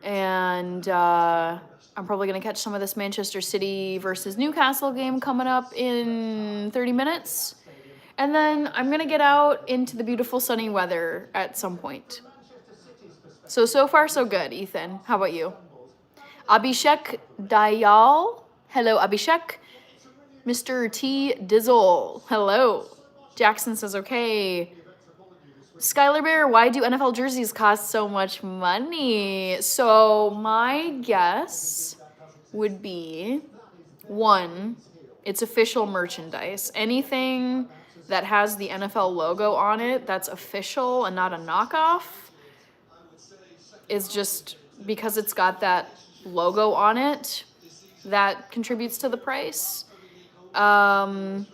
And I'm probably going to catch some of this Manchester City versus Newcastle game coming up in 30 minutes. And then I'm going to get out into the beautiful sunny weather at some point. So far, so good, Ethan. How about you? Abhishek Dayal. Hello, Abhishek. Mr. T. Dizzle. Hello. Jackson says, okay. Skylar Bear, why do NFL jerseys cost so much money? So my guess would be, 1, it's official merchandise. Anything that has the NFL logo on it that's official and not a knockoff is just because it's got that logo on it that contributes to the price. And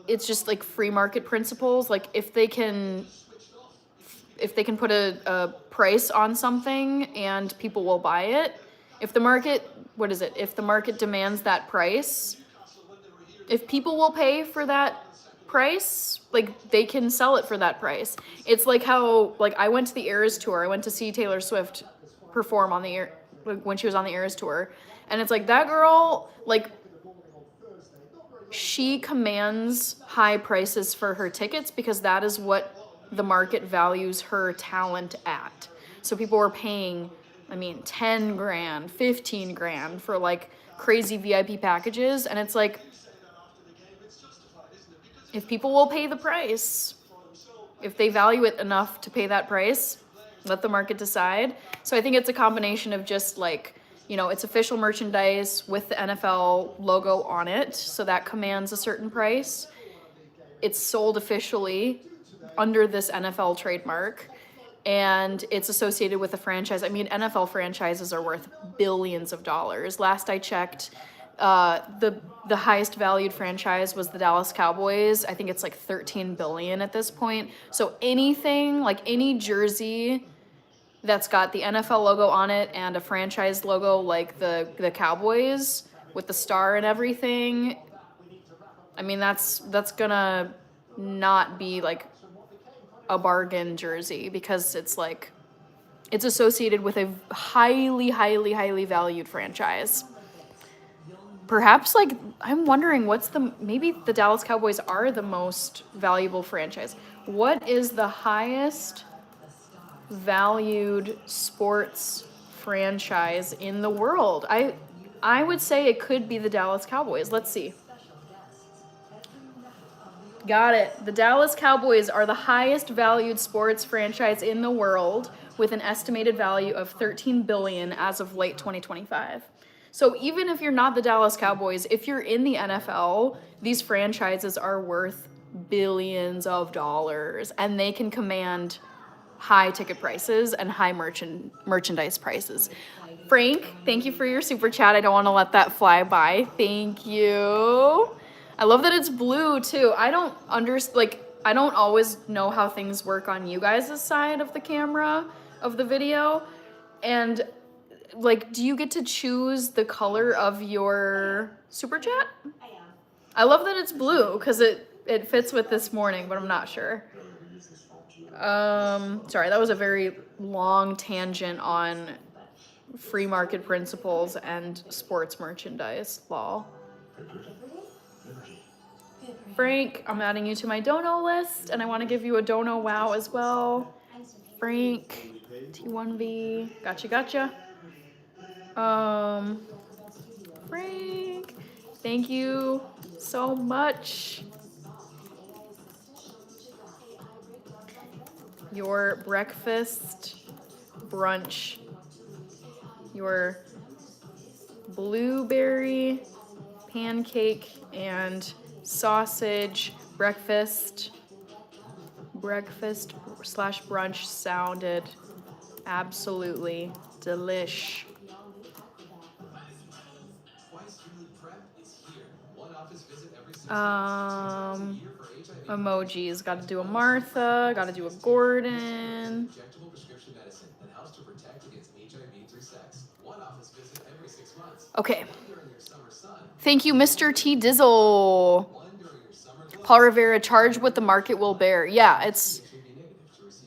it's just like free market principles. Like if they can put a price on something and people will buy it, if the market demands that price, if people will pay for that price, like they can sell it for that price. It's like how, like I went to the Eras tour. I went to see Taylor Swift perform on the when she was on the Eras tour. And it's like that girl, like she commands high prices for her tickets because that is what the market values her talent at. So people were paying, 10 grand, 15 grand for like crazy VIP packages. And it's like, if people will pay the price, if they value it enough to pay that price, let the market decide. So I think it's a combination of just like, it's official merchandise with the NFL logo on it, so that commands a certain price. It's sold officially under this NFL trademark, and it's associated with a franchise. NFL franchises are worth billions of dollars. Last I checked, the highest valued franchise was the Dallas Cowboys. I think it's like $13 billion at this point. So anything, like any jersey that's got the NFL logo on it and a franchise logo like the Cowboys with the star and everything, that's gonna not be like a bargain jersey because it's like it's associated with a highly, highly, highly valued franchise. perhaps like I'm wondering maybe the Dallas Cowboys are the most valuable franchise. What is the highest valued sports franchise in the world? I would say it could be the Dallas Cowboys. Let's see. Got it. The Dallas Cowboys are the highest valued sports franchise in the world with an estimated value of $13 billion as of late 2025. So even if you're not the Dallas Cowboys, if you're in the NFL, these franchises are worth billions of dollars and they can command high ticket prices and high merchandise prices. Frank, thank you for your super chat. I don't want to let that fly by. Thank you. I love that it's blue too. I don't always know how things work on you guys' side of the camera of the video. And like, do you get to choose the color of your super chat? I love that it's blue because it fits with this morning, but I'm not sure. Sorry, that was a very long tangent on free market principles and sports merchandise law. Frank, I'm adding you to my dono list, and I want to give you a dono wow as well. Frank, T1V, gotcha. Frank, thank you so much. Your breakfast brunch, your blueberry pancake and sausage breakfast / brunch sounded absolutely delish. Emojis. Got to do a Martha. Got to do a Gordon. Okay. Thank you, Mr. T. Dizzle. Paul Rivera, charge what the market will bear. Yeah, it's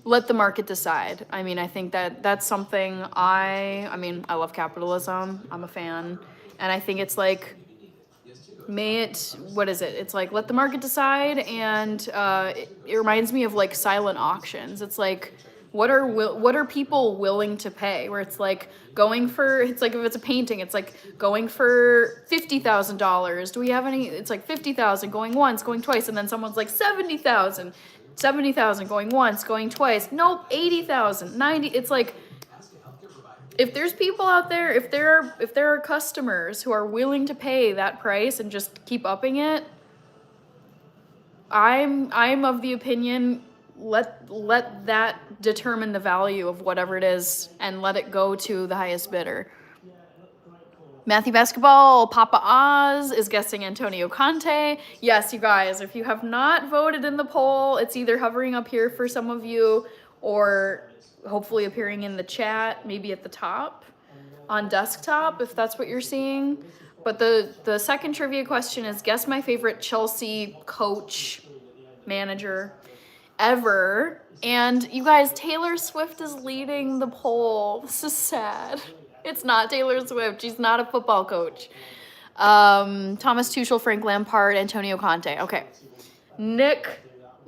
let the market decide. I mean, I think that's something I love capitalism. I'm a fan. And I think it's like, it's like, let the market decide. And it reminds me of like silent auctions. It's like, what are people willing to pay? Where it's like it's like if it's a painting, it's like going for $50,000. Do we have any? It's like 50,000 going once, going twice, and then someone's like 70,000 going once, going twice. Nope, 80,000, 90. It's like if there's people out there, if there are customers who are willing to pay that price and just keep upping it, I'm of the opinion, let that determine the value of whatever it is and let it go to the highest bidder. Matthew Basketball, Papa Oz is guessing Antonio Conte. Yes, you guys, if you have not voted in the poll, it's either hovering up here for some of you or hopefully appearing in the chat, maybe at the top on desktop, if that's what you're seeing. But the second trivia question is, guess my favorite Chelsea coach, manager ever. And you guys, Taylor Swift is leading the poll. This is sad. It's not Taylor Swift. She's not a football coach. Thomas Tuchel, Frank Lampard, Antonio Conte. Okay. Nick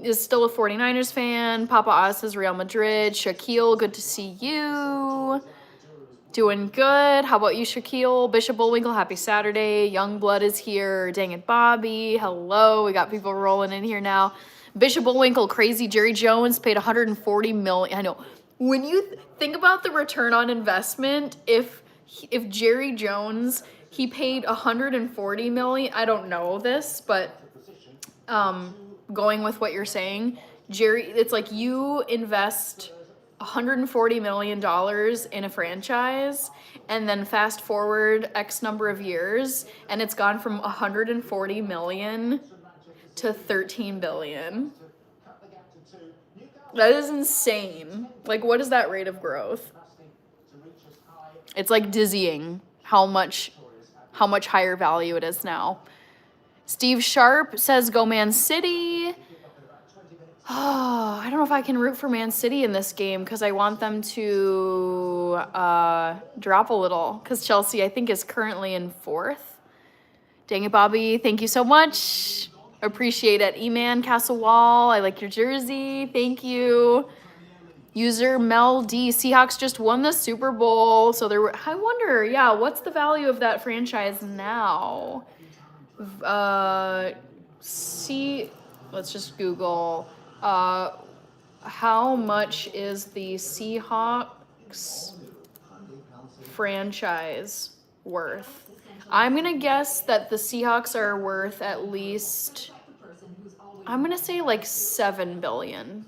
is still a 49ers fan. Papa Oz says Real Madrid. Shaquille, good to see you. Doing good. How about you, Shaquille? Bishop Bullwinkle, happy Saturday. Youngblood is here. Dang it, Bobby. Hello. We got people rolling in here now. Bishop Bullwinkle, crazy. Jerry Jones paid $140 million. I know. When you think about the return on investment, if Jerry Jones, he paid $140 million. I don't know this, but going with what you're saying, Jerry, it's like you invest $140 million in a franchise and then fast forward X number of years and it's gone from $140 million to $13 billion. That is insane. Like, what is that rate of growth? It's like dizzying how much higher value it is now. Steve Sharp says go Man City. Oh, I don't know if I can root for Man City in this game because I want them to drop a little because Chelsea, I think, is currently in 4th. Dang it, Bobby. Thank you so much. Appreciate it. E-Man Castle Wall. I like your jersey. Thank you. User Mel D. Seahawks just won the Super Bowl. So there were, I wonder, yeah, what's the value of that franchise now? Let's just Google. How much is the Seahawks franchise worth? I'm gonna guess that the Seahawks are worth at least, I'm gonna say like 7 billion.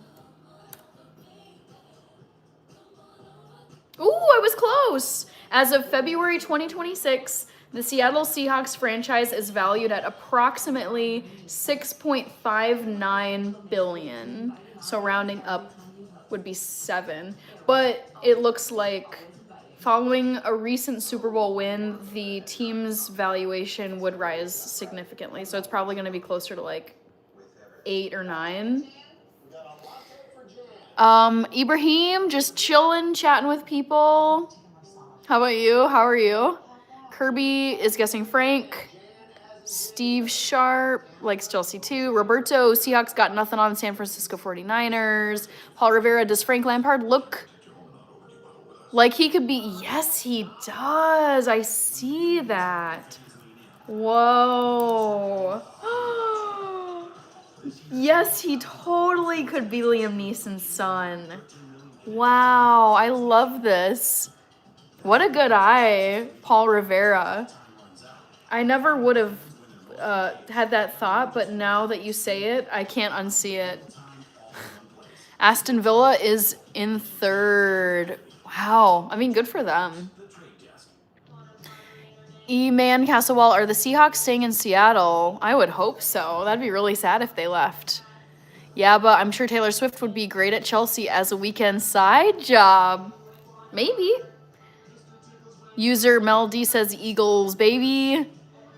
Ooh, I was close. As of February 2026, the Seattle Seahawks franchise is valued at approximately 6.59 billion. So rounding up would be 7. But it looks like following a recent Super Bowl win, the team's valuation would rise significantly. So it's probably going to be closer to like 8 or 9. Ibrahim, just chilling, chatting with people. How about you? How are you? Kirby is guessing Frank. Steve Sharp likes Chelsea too. Roberto, Seahawks got nothing on San Francisco 49ers. Paul Rivera, does Frank Lampard look like he could be? Yes, he does. I see that. Whoa. Yes, he totally could be Liam Neeson's son. Wow, I love this. What a good eye, Paul Rivera. I never would have had that thought, but now that you say it, I can't unsee it. Aston Villa is in 3rd. Wow, I mean, good for them. E-Man Castlewall, are the Seahawks staying in Seattle? I would hope so. That'd be really sad if they left. Yeah, but I'm sure Taylor Swift would be great at Chelsea as a weekend side job. Maybe. User Mel D says Eagles, baby.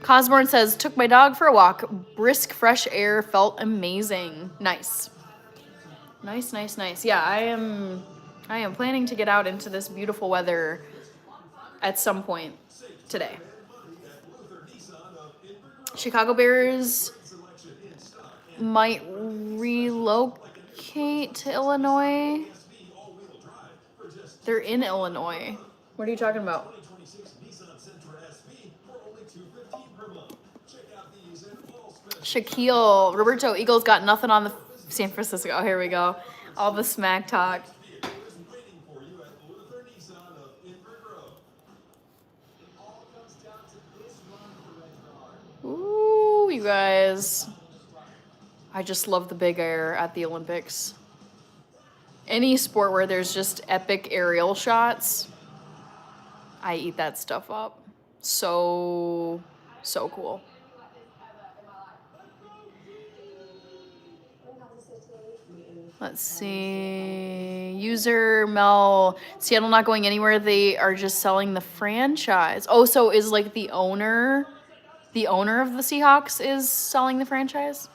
Cosborn says, took my dog for a walk. Brisk, fresh air, felt amazing. Nice. Nice, nice, nice. Yeah, I am planning to get out into this beautiful weather at some point today. Chicago Bears might relocate to Illinois. They're in Illinois. What are you talking about? Shaquille, Roberto, Eagles got nothing on the San Francisco. Oh, here we go. All the smack talk. Ooh, you guys. I just love the big air at the Olympics. Any sport where there's just epic aerial shots, I eat that stuff up. So cool. Let's see. User Mel, Seattle not going anywhere. They are just selling the franchise. Oh, so is like the owner of the Seahawks is selling the franchise?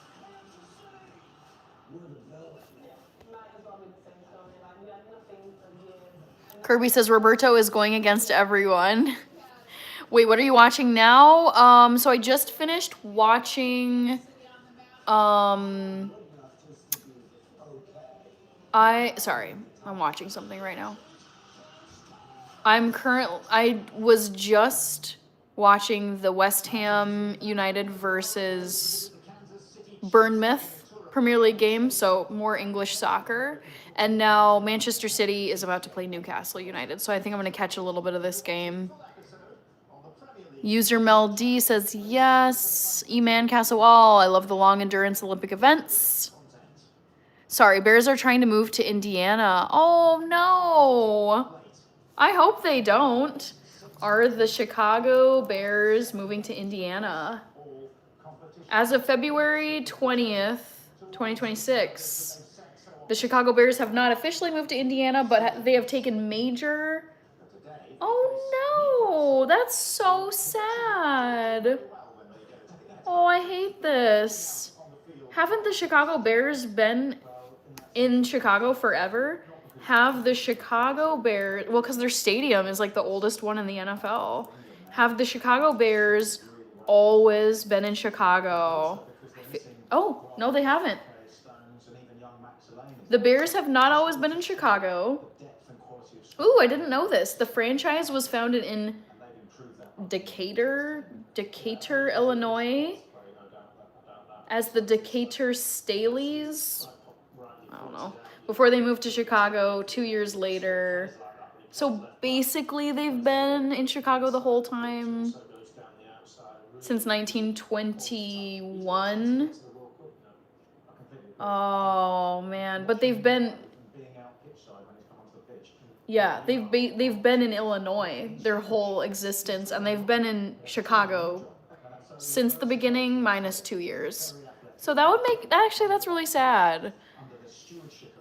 Kirby says Roberto is going against everyone. Wait, what are you watching now? So I just finished watching I'm watching something right now. I was just watching the West Ham United versus Bournemouth Premier League game, so more English soccer. And now Manchester City is about to play Newcastle United, so I think I'm going to catch a little bit of this game. User Mel D says yes. E-Man Castlewall, I love the long endurance Olympic events. Sorry, Bears are trying to move to Indiana. Oh, no. I hope they don't. Are the Chicago Bears moving to Indiana? As of February 20th, 2026, the Chicago Bears have not officially moved to Indiana, but they have taken major... Oh, no. That's so sad. Oh, I hate this. Haven't the Chicago Bears been in Chicago forever? Have the Chicago Bears, well, because their stadium is like the oldest one in the NFL. Have the Chicago Bears always been in Chicago. Oh, no, they haven't. The Bears have not always been in Chicago. Ooh, I didn't know this. The franchise was founded in Decatur, Illinois, as the Decatur Staleys. I don't know. Before they moved to Chicago 2 years later. So basically, they've been in Chicago the whole time since 1921. Oh man, but they've been. Yeah, they've been in Illinois their whole existence, and they've been in Chicago since the beginning, minus 2 years. So that would make actually that's really sad.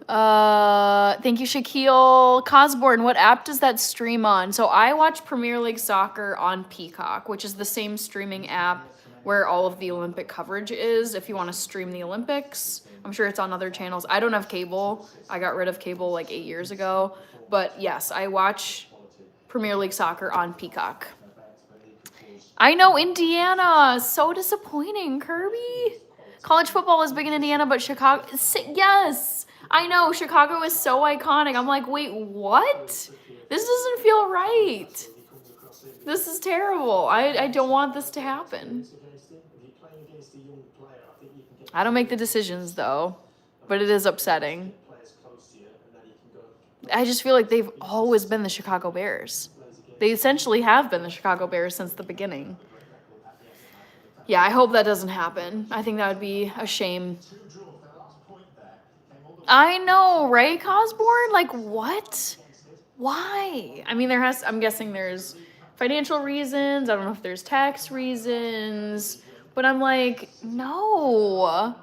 Thank you, Shaquille Cosborn. What app does that stream on? So I watch Premier League Soccer on Peacock, which is the same streaming app where all of the Olympic coverage is. If you want to stream the Olympics, I'm sure it's on other channels. I don't have cable. I got rid of cable like 8 years ago. But yes, I watch Premier League Soccer on Peacock. I know, Indiana. So disappointing, Kirby. College football is big in Indiana, but Chicago... Yes! I know, Chicago is so iconic. I'm like, wait, what? This doesn't feel right. This is terrible. I don't want this to happen. I don't make the decisions, though. But it is upsetting. I just feel like they've always been the Chicago Bears. They essentially have been the Chicago Bears since the beginning. Yeah, I hope that doesn't happen. I think that would be a shame. I know, right, Cosborn? Like, what? Why? I mean, I'm guessing there's financial reasons. I don't know if there's tax reasons. But I'm like, no.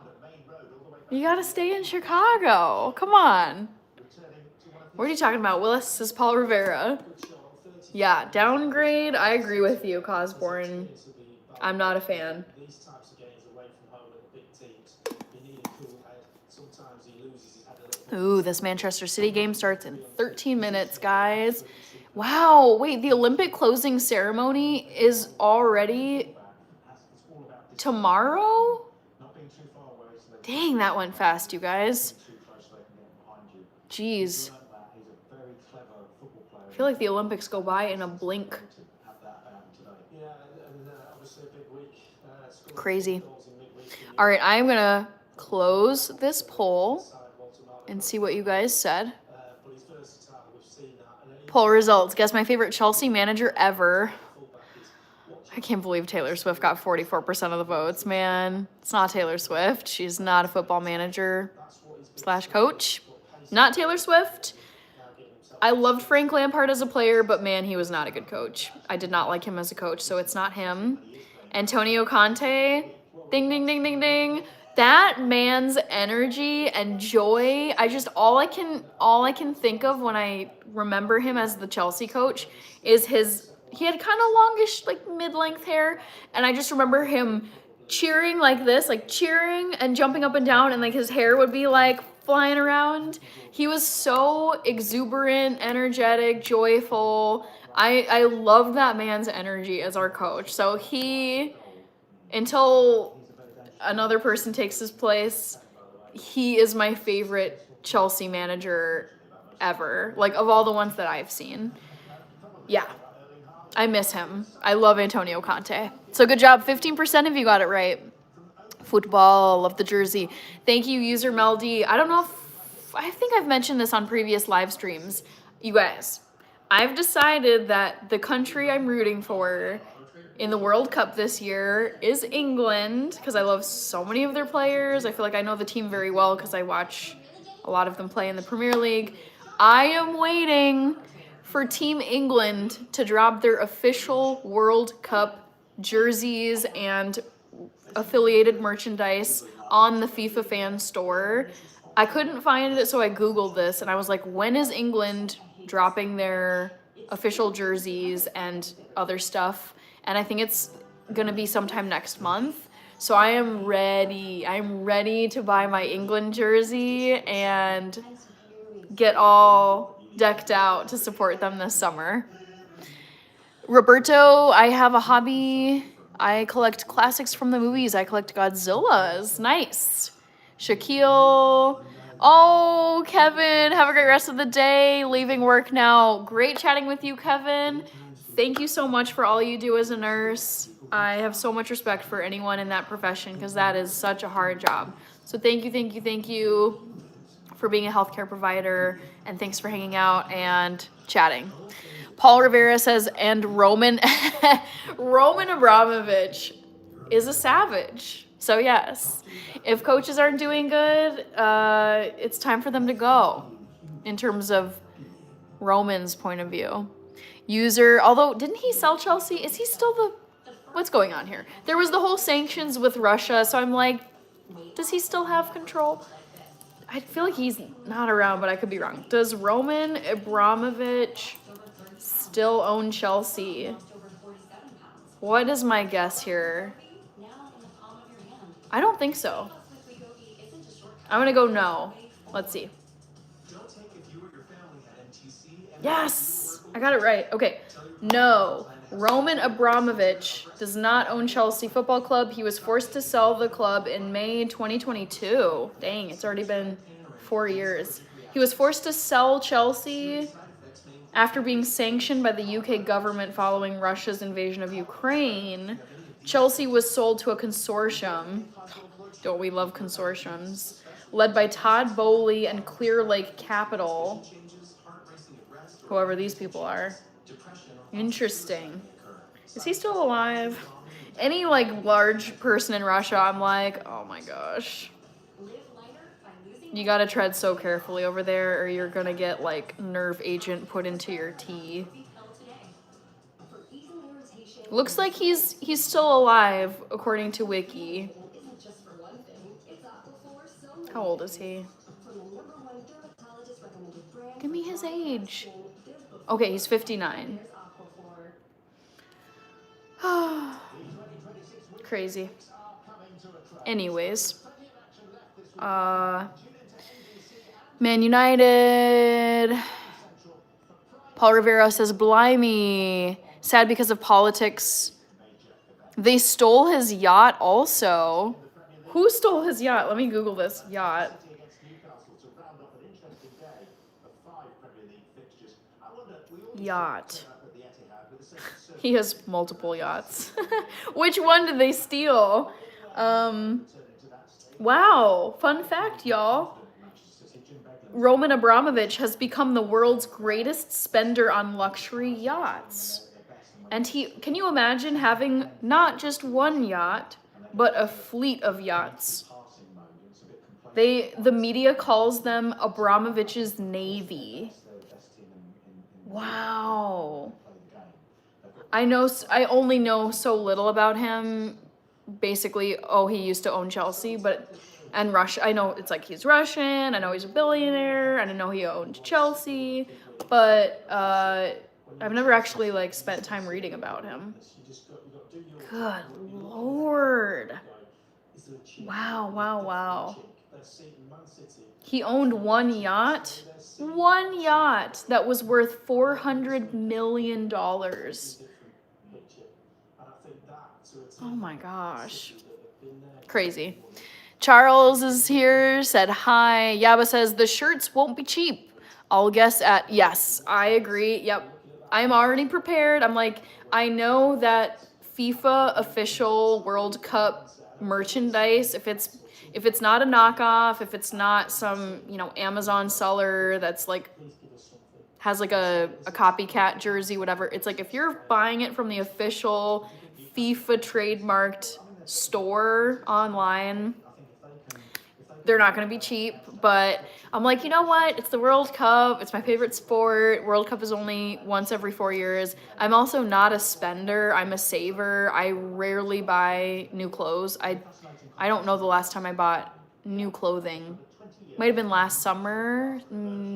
You gotta stay in Chicago. Come on. What are you talking about? Willis, says Paul Rivera. Yeah, downgrade. I agree with you, Cosborn. I'm not a fan. Ooh, this Manchester City game starts in 13 minutes, guys. Wow, wait, the Olympic closing ceremony is already tomorrow? Dang, that went fast, you guys. Jeez. I feel like the Olympics go by in a blink. Crazy. All right, I'm going to close this poll and see what you guys said. Poll results. Guess my favorite Chelsea manager ever. I can't believe Taylor Swift got 44% of the votes, man. It's not Taylor Swift. She's not a football manager / coach. Not Taylor Swift. I loved Frank Lampard as a player, but man, he was not a good coach. I did not like him as a coach, so it's not him. Antonio Conte. Ding, ding, ding, ding, ding. That man's energy and joy, all I can think of when I remember him as the Chelsea coach is he had kind of longish, like mid-length hair, and I just remember him cheering like this, like cheering and jumping up and down, and like his hair would be like flying around. He was so exuberant, energetic, joyful. I loved that man's energy as our coach. So until another person takes his place, he is my favorite Chelsea manager ever. Like, of all the ones that I've seen. Yeah. I miss him. I love Antonio Conte. So good job. 15% of you got it right. Football. Love the jersey. Thank you, user Meldy. I don't know if... I think I've mentioned this on previous live streams. You guys, I've decided that the country I'm rooting for in the World Cup this year is England, because I love so many of their players. I feel like I know the team very well because I watch a lot of them play in the Premier League. I am waiting for Team England to drop their official World Cup jerseys and affiliated merchandise on the FIFA fan store. I couldn't find it, so I Googled this, and I was like, when is England dropping their official jerseys and other stuff? And I think it's going to be sometime next month. So I am ready. I'm ready to buy my England jersey and get all decked out to support them this summer. Roberto, I have a hobby I collect classics from the movies. I collect Godzillas. Nice. Shaquille. Oh, Kevin, have a great rest of the day. Leaving work now. Great chatting with you, Kevin. Thank you so much for all you do as a nurse. I have so much respect for anyone in that profession because that is such a hard job. So thank you for being a healthcare provider, and thanks for hanging out and chatting. Paul Rivera says, and Roman Abramovich is a savage. So yes, if coaches aren't doing good, it's time for them to go in terms of Roman's point of view. User, although didn't he sell Chelsea? Is he still what's going on here? There was the whole sanctions with Russia, so I'm like, does he still have control? I feel like he's not around, but I could be wrong. Does Roman Abramovich still own Chelsea? What is my guess here? I don't think so. I'm gonna go no. Let's see. Yes, I got it right. Okay, no. Roman Abramovich does not own Chelsea Football Club. He was forced to sell the club in May 2022. Dang, it's already been 4 years. He was forced to sell Chelsea after being sanctioned by the UK government following Russia's invasion of Ukraine. Chelsea was sold to a consortium. Don't we love consortiums? Led by Todd Bowley and Clear Lake Capital. Whoever these people are. Interesting. Is he still alive? Any like large person in Russia, I'm like, oh my gosh. You gotta tread so carefully over there or you're gonna get like nerve agent put into your tea. Looks like he's still alive according to Wiki. How old is he? Give me his age. Okay, he's 59. Crazy. Anyways. Man United. Paul Rivera says, blimey. Sad because of politics. They stole his yacht also. Who stole his yacht? Let me Google this. Yacht. Yacht. He has multiple yachts. Which one did they steal? Wow. Fun fact, y'all. Roman Abramovich has become the world's greatest spender on luxury yachts. And can you imagine having not just one yacht, but a fleet of yachts? The media calls them Abramovich's Navy. Wow. I only know so little about him. Basically, he used to own Chelsea, and Russia. I know it's like he's Russian. I know he's a billionaire. And I know he owned Chelsea, but I've never actually like spent time reading about him. Good Lord. Wow. He owned one yacht that was worth $400 million. Oh my gosh. Crazy. Charles is here, said hi. Yaba says the shirts won't be cheap. I'll guess at yes. I agree. Yep. I'm already prepared. I'm like, I know that FIFA official World Cup merchandise, if it's not a knockoff, if it's not some, Amazon seller that's like has like a copycat jersey, whatever. It's like if you're buying it from the official FIFA trademarked store online, they're not going to be cheap. But I'm like, you know what? It's the World Cup. It's my favorite sport. World Cup is only once every 4 years. I'm also not a spender. I'm a saver. I rarely buy new clothes. I don't know the last time I bought new clothing. Might have been last summer,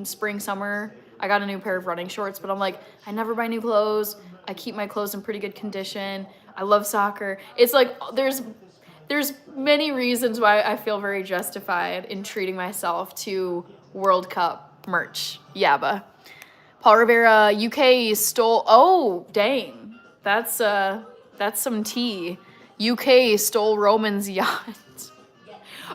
spring, summer. I got a new pair of running shorts, but I'm like, I never buy new clothes. I keep my clothes in pretty good condition. I love soccer. It's like there's many reasons why I feel very justified in treating myself to World Cup merch. Yabba. Paul Rivera, UK stole. Oh, dang. That's some tea. UK stole Roman's yacht.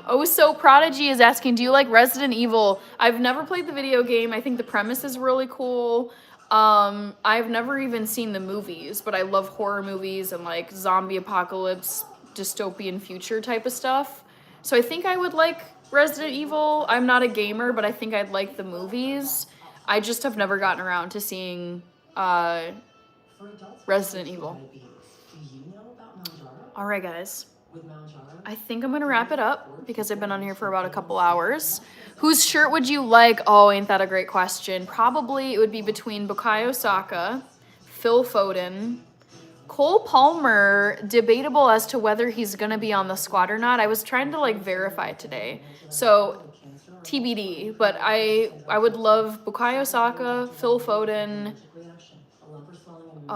Oh, so Prodigy is asking, do you like Resident Evil? I've never played the video game. I think the premise is really cool. I've never even seen the movies, but I love horror movies and like zombie apocalypse, dystopian future type of stuff. So I think I would like Resident Evil. I'm not a gamer, but I think I'd like the movies. I just have never gotten around to seeing
For adults,
Resident Evil.
diabetes. Do you know about Mounjaro?
All right, guys.
With Mounjaro,
I think I'm gonna wrap it up because I've been on here for about a couple hours. Whose shirt would you like? Oh, ain't that a great question? Probably it would be between Bukayo Saka, Phil Foden, Cole Palmer, debatable as to whether he's gonna be on the squad or not. I was trying to like verify today. So TBD, but I would love Bukayo Saka, Phil Foden.
reaction, a lumbar swelling in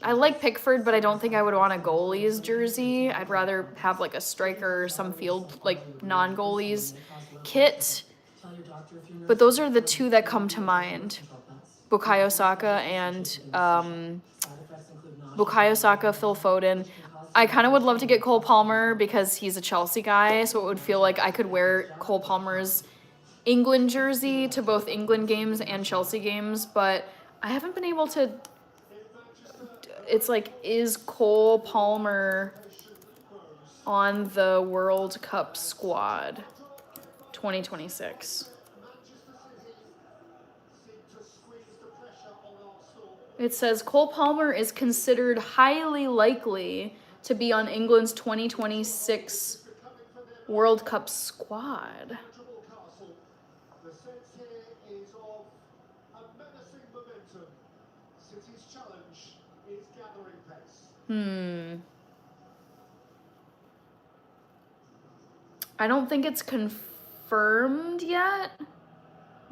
I like Pickford, but I don't think I would want a goalie's jersey. I'd rather have like a striker or some field like non-goalies kit.
Tell your doctor if you're
But those are the two that come to mind. Bukayo Saka and
side effects include nausea.
Bukayo Saka, Phil Foden. I kind of would love to get Cole Palmer because he's a Chelsea guy, so it would feel like I could wear Cole Palmer's England jersey to both England games and Chelsea games, but I haven't been able to. It's like, is Cole Palmer on the World Cup squad 2026? It says Cole Palmer is considered highly likely to be on England's 2026 World Cup squad.
The sense here is of a menacing momentum. City's challenge is gathering pace.
I don't think it's confirmed yet,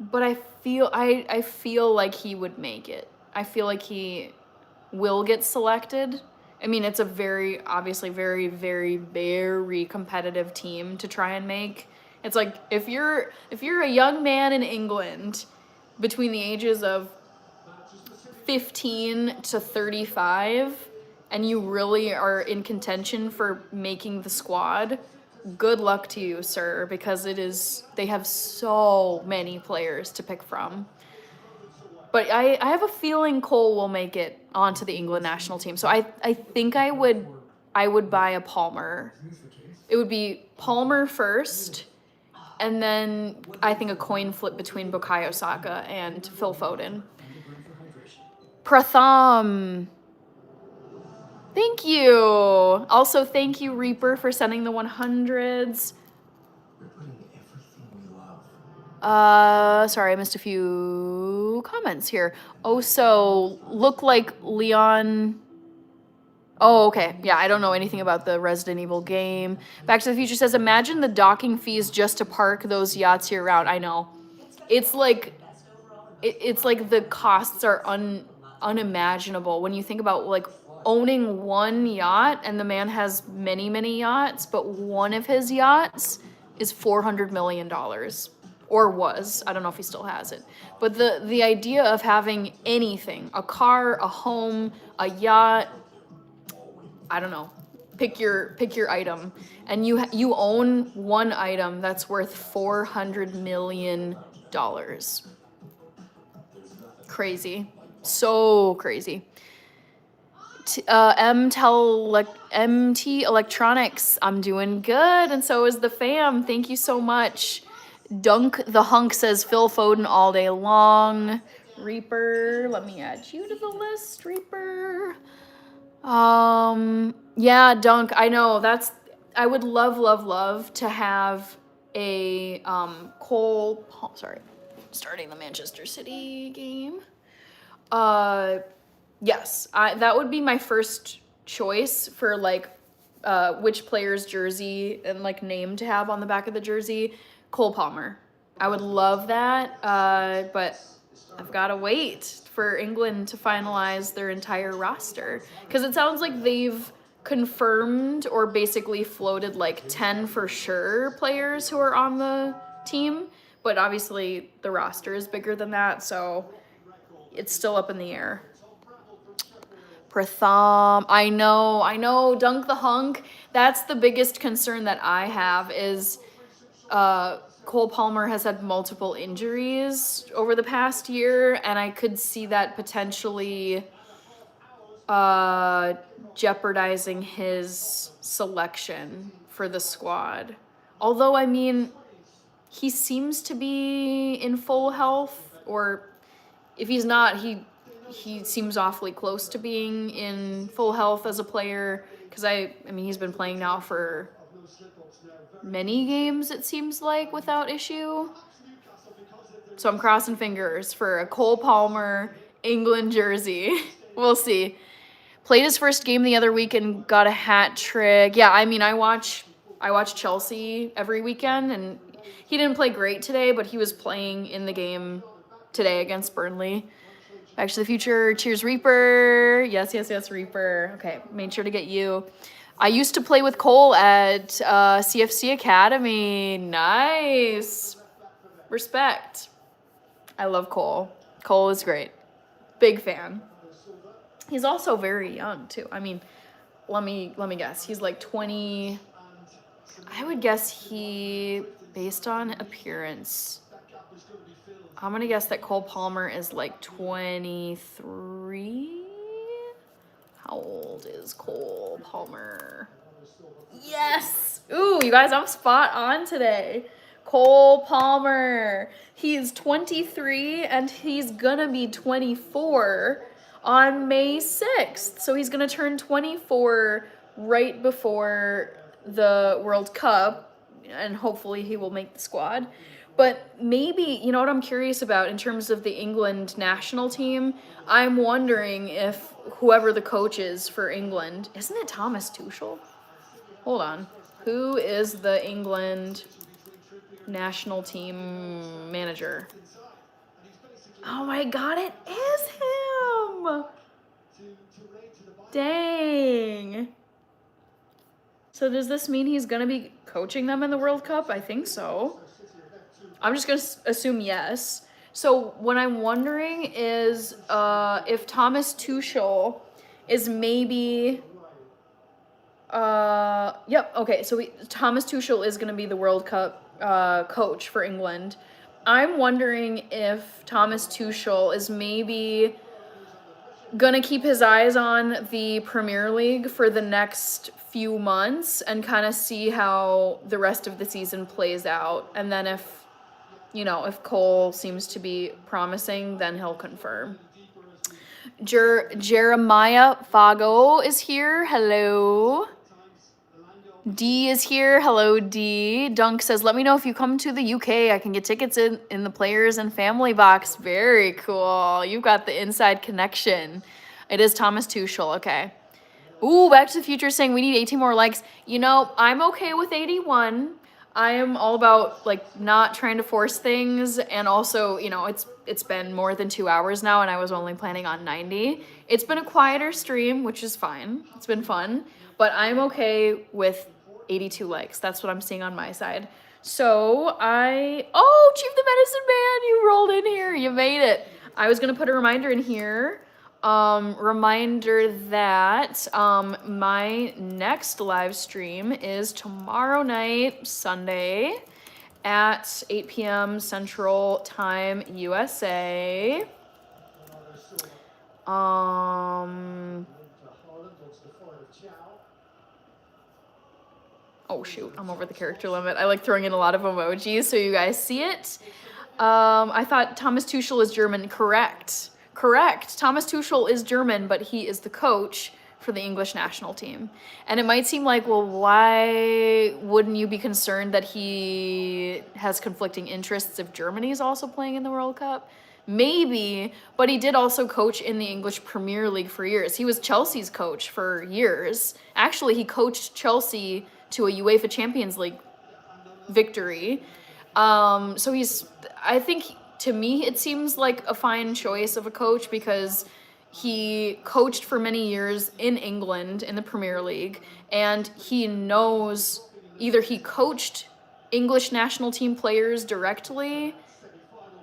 but I feel like he would make it. I feel like he will get selected. I mean, it's a very, obviously very, very, very competitive team to try and make. It's like if you're a young man in England between the ages of 15 to 35 and you really are in contention for making the squad, good luck to you, sir, because they have so many players to pick from. But I have a feeling Cole will make it onto the England national team. So I think I would buy a Palmer. It would be Palmer first, and then I think a coin flip between Bukayo Saka and Phil Foden. Pratham. Thank you. Also, thank you, Reaper, for sending the 100s.
We're putting everything we love.
Sorry, I missed a few comments here. Oh, so look like Leon. Oh, okay. Yeah, I don't know anything about the Resident Evil game. Back to the Future says, imagine the docking fees just to park those yachts year round. I know. It's like the costs are unimaginable when you think about like owning one yacht, and the man has many, many yachts, but one of his yachts is $400 million. Or was. I don't know if he still has it. But the idea of having anything, a car, a home, a yacht, I don't know. Pick your item. And you own one item that's worth $400 million. Crazy. So crazy. MT Electronics, I'm doing good, and so is the fam. Thank you so much. Dunk the Hunk says Phil Foden all day long. Reaper, let me add you to the list, Reaper. Yeah, Dunk, I know I would love to have a starting the Manchester City game. Yes, that would be my first choice for like which player's jersey and like name to have on the back of the jersey. Cole Palmer. I would love that, but I've got to wait for England to finalize their entire roster, because it sounds like they've confirmed or basically floated like 10 for sure players who are on the team, but obviously the roster is bigger than that, so it's still up in the air. Pratham. I know, Dunk the Hunk. That's the biggest concern that I have is Cole Palmer has had multiple injuries over the past year, and I could see that potentially jeopardizing his selection for the squad. Although, I mean, he seems to be in full health, or if he's not, he seems awfully close to being in full health as a player, because I mean, he's been playing now for many games, it seems like, without issue. So I'm crossing fingers for a Cole Palmer England jersey. We'll see. Played his first game the other week and got a hat trick. Yeah, I mean, I watch Chelsea every weekend, and he didn't play great today, but he was playing in the game today against Burnley. Back to the Future. Cheers, Reaper. Yes, Reaper. Okay, made sure to get you. I used to play with Cole at CFC Academy. Nice. Respect. I love Cole. Cole is great. Big fan. He's also very young, too. I mean, let me guess. He's like 20. I would guess he, based on appearance, I'm going to guess that Cole Palmer is like 23. How old is Cole Palmer? Yes! Ooh, you guys, I'm spot on today. Cole Palmer. He's 23 and he's going to be 24 on May 6th. So he's going to turn 24 right before the World Cup, and hopefully he will make the squad. But maybe, you know what I'm curious about in terms of the England national team? I'm wondering if whoever the coach is for England, isn't it Thomas Tuchel? Hold on. Who is the England national team manager? Oh my God, it is him! Dang. So does this mean he's going to be coaching them in the World Cup? I think so. I'm just going to assume yes. So what I'm wondering is if Thomas Tuchel is maybe... Yep, okay, so Thomas Tuchel is going to be the World Cup coach for England. I'm wondering if Thomas Tuchel is maybe going to keep his eyes on the Premier League for the next few months and kind of see how the rest of the season plays out. And then if Cole seems to be promising, then he'll confirm. Jeremiah Fago is here. Hello. D is here. Hello, D. Dunk says, let me know if you come to the UK. I can get tickets in the players and family box. Very cool. You've got the inside connection. It is Thomas Tuchel. Okay. Ooh, Back to the Future saying we need 18 more likes. You know, I'm okay with 81. I am all about not trying to force things, and also, it's been more than 2 hours now and I was only planning on 90. It's been a quieter stream, which is fine. It's been fun, but I'm okay with 82 likes. That's what I'm seeing on my side. So Chief the Medicine Man, you rolled in here. You made it. I was going to put a reminder in here. Reminder that my next live stream is tomorrow night, Sunday, at 8 p.m. Central Time, USA. Oh shoot, I'm over the character limit. I like throwing in a lot of emojis so you guys see it. I thought Thomas Tuchel is German. Correct. Thomas Tuchel is German, but he is the coach for the English national team. And it might seem like, well, why wouldn't you be concerned that he has conflicting interests if Germany is also playing in the World Cup? Maybe, but he did also coach in the English Premier League for years. He was Chelsea's coach for years. Actually, he coached Chelsea to a UEFA Champions League victory. So I think, to me, it seems like a fine choice of a coach because he coached for many years in England in the Premier League, and he knows either he coached English national team players directly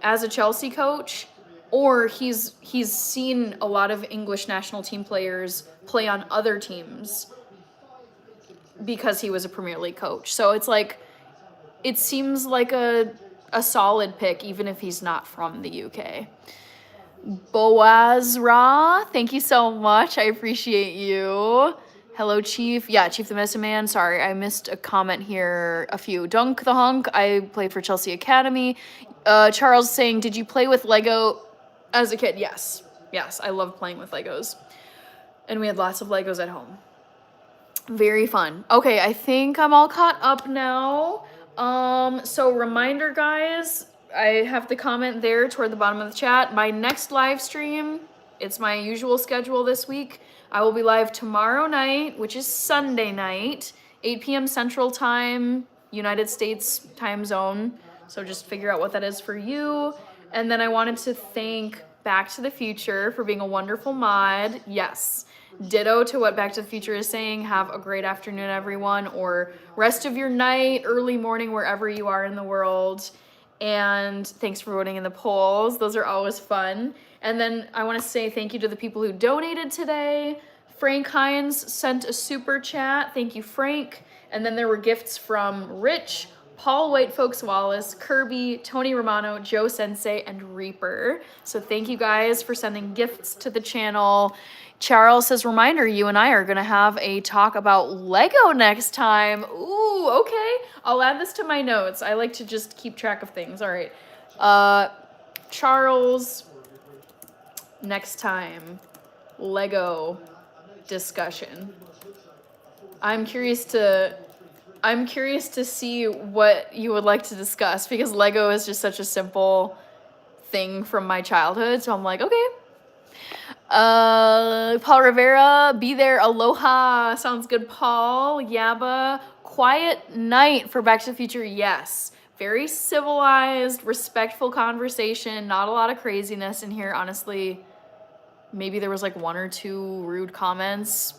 as a Chelsea coach, or he's seen a lot of English national team players play on other teams because he was a Premier League coach. So it's like, it seems like a solid pick, even if he's not from the UK. Boazra, thank you so much. I appreciate you. Hello, Chief. Yeah, Chief the Medicine Man. Sorry, I missed a comment here. A few. Dunk the Hunk. I played for Chelsea Academy. Charles saying, did you play with Lego as a kid? Yes. Yes, I loved playing with Legos. And we had lots of Legos at home. Very fun. Okay, I think I'm all caught up now. So reminder, guys, I have the comment there toward the bottom of the chat. My next live stream, it's my usual schedule this week. I will be live tomorrow night, which is Sunday night, 8 p.m. Central Time, United States time zone. So just figure out what that is for you. And then I wanted to thank Back to the Future for being a wonderful mod. Yes. Ditto to what Back to the Future is saying. Have a great afternoon, everyone, or rest of your night, early morning, wherever you are in the world. And thanks for voting in the polls. Those are always fun. And then I want to say thank you to the people who donated today. Frank Hines sent a super chat. Thank you, Frank. And then there were gifts from Rich, Paul White Folks Wallace, Kirby, Tony Romano, Joe Sensei, and Reaper. So thank you guys for sending gifts to the channel. Charles says, reminder, you and I are going to have a talk about Lego next time. Ooh, okay. I'll add this to my notes. I like to just keep track of things. All right. Charles, next time, Lego discussion. I'm curious to see what you would like to discuss, because Lego is just such a simple thing from my childhood. So I'm like, okay. Paul Rivera, be there, aloha. Sounds good, Paul. Yaba, quiet night for Back to the Future. Yes. Very civilized, respectful conversation. Not a lot of craziness in here, honestly. Maybe there was like 1 or 2 rude comments.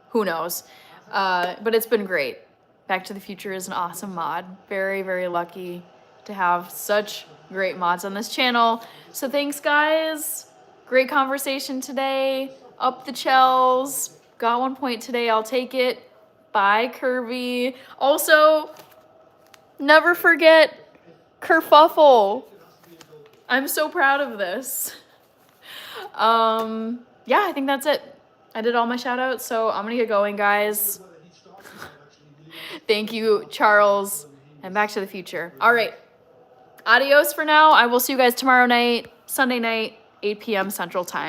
Who knows? But it's been great. Back to the Future is an awesome mod. Very, very lucky to have such great mods on this channel. So thanks, guys. Great conversation today. Up the Chels. Got 1 point today. I'll take it. Bye, Kirby. Also, never forget Kerfuffle. I'm so proud of this. Yeah, I think that's it. I did all my shout outs, so I'm gonna get going, guys. Thank you, Charles, and Back to the Future. All right. Adios for now. I will see you guys tomorrow night, Sunday night, 8 p.m. Central Time.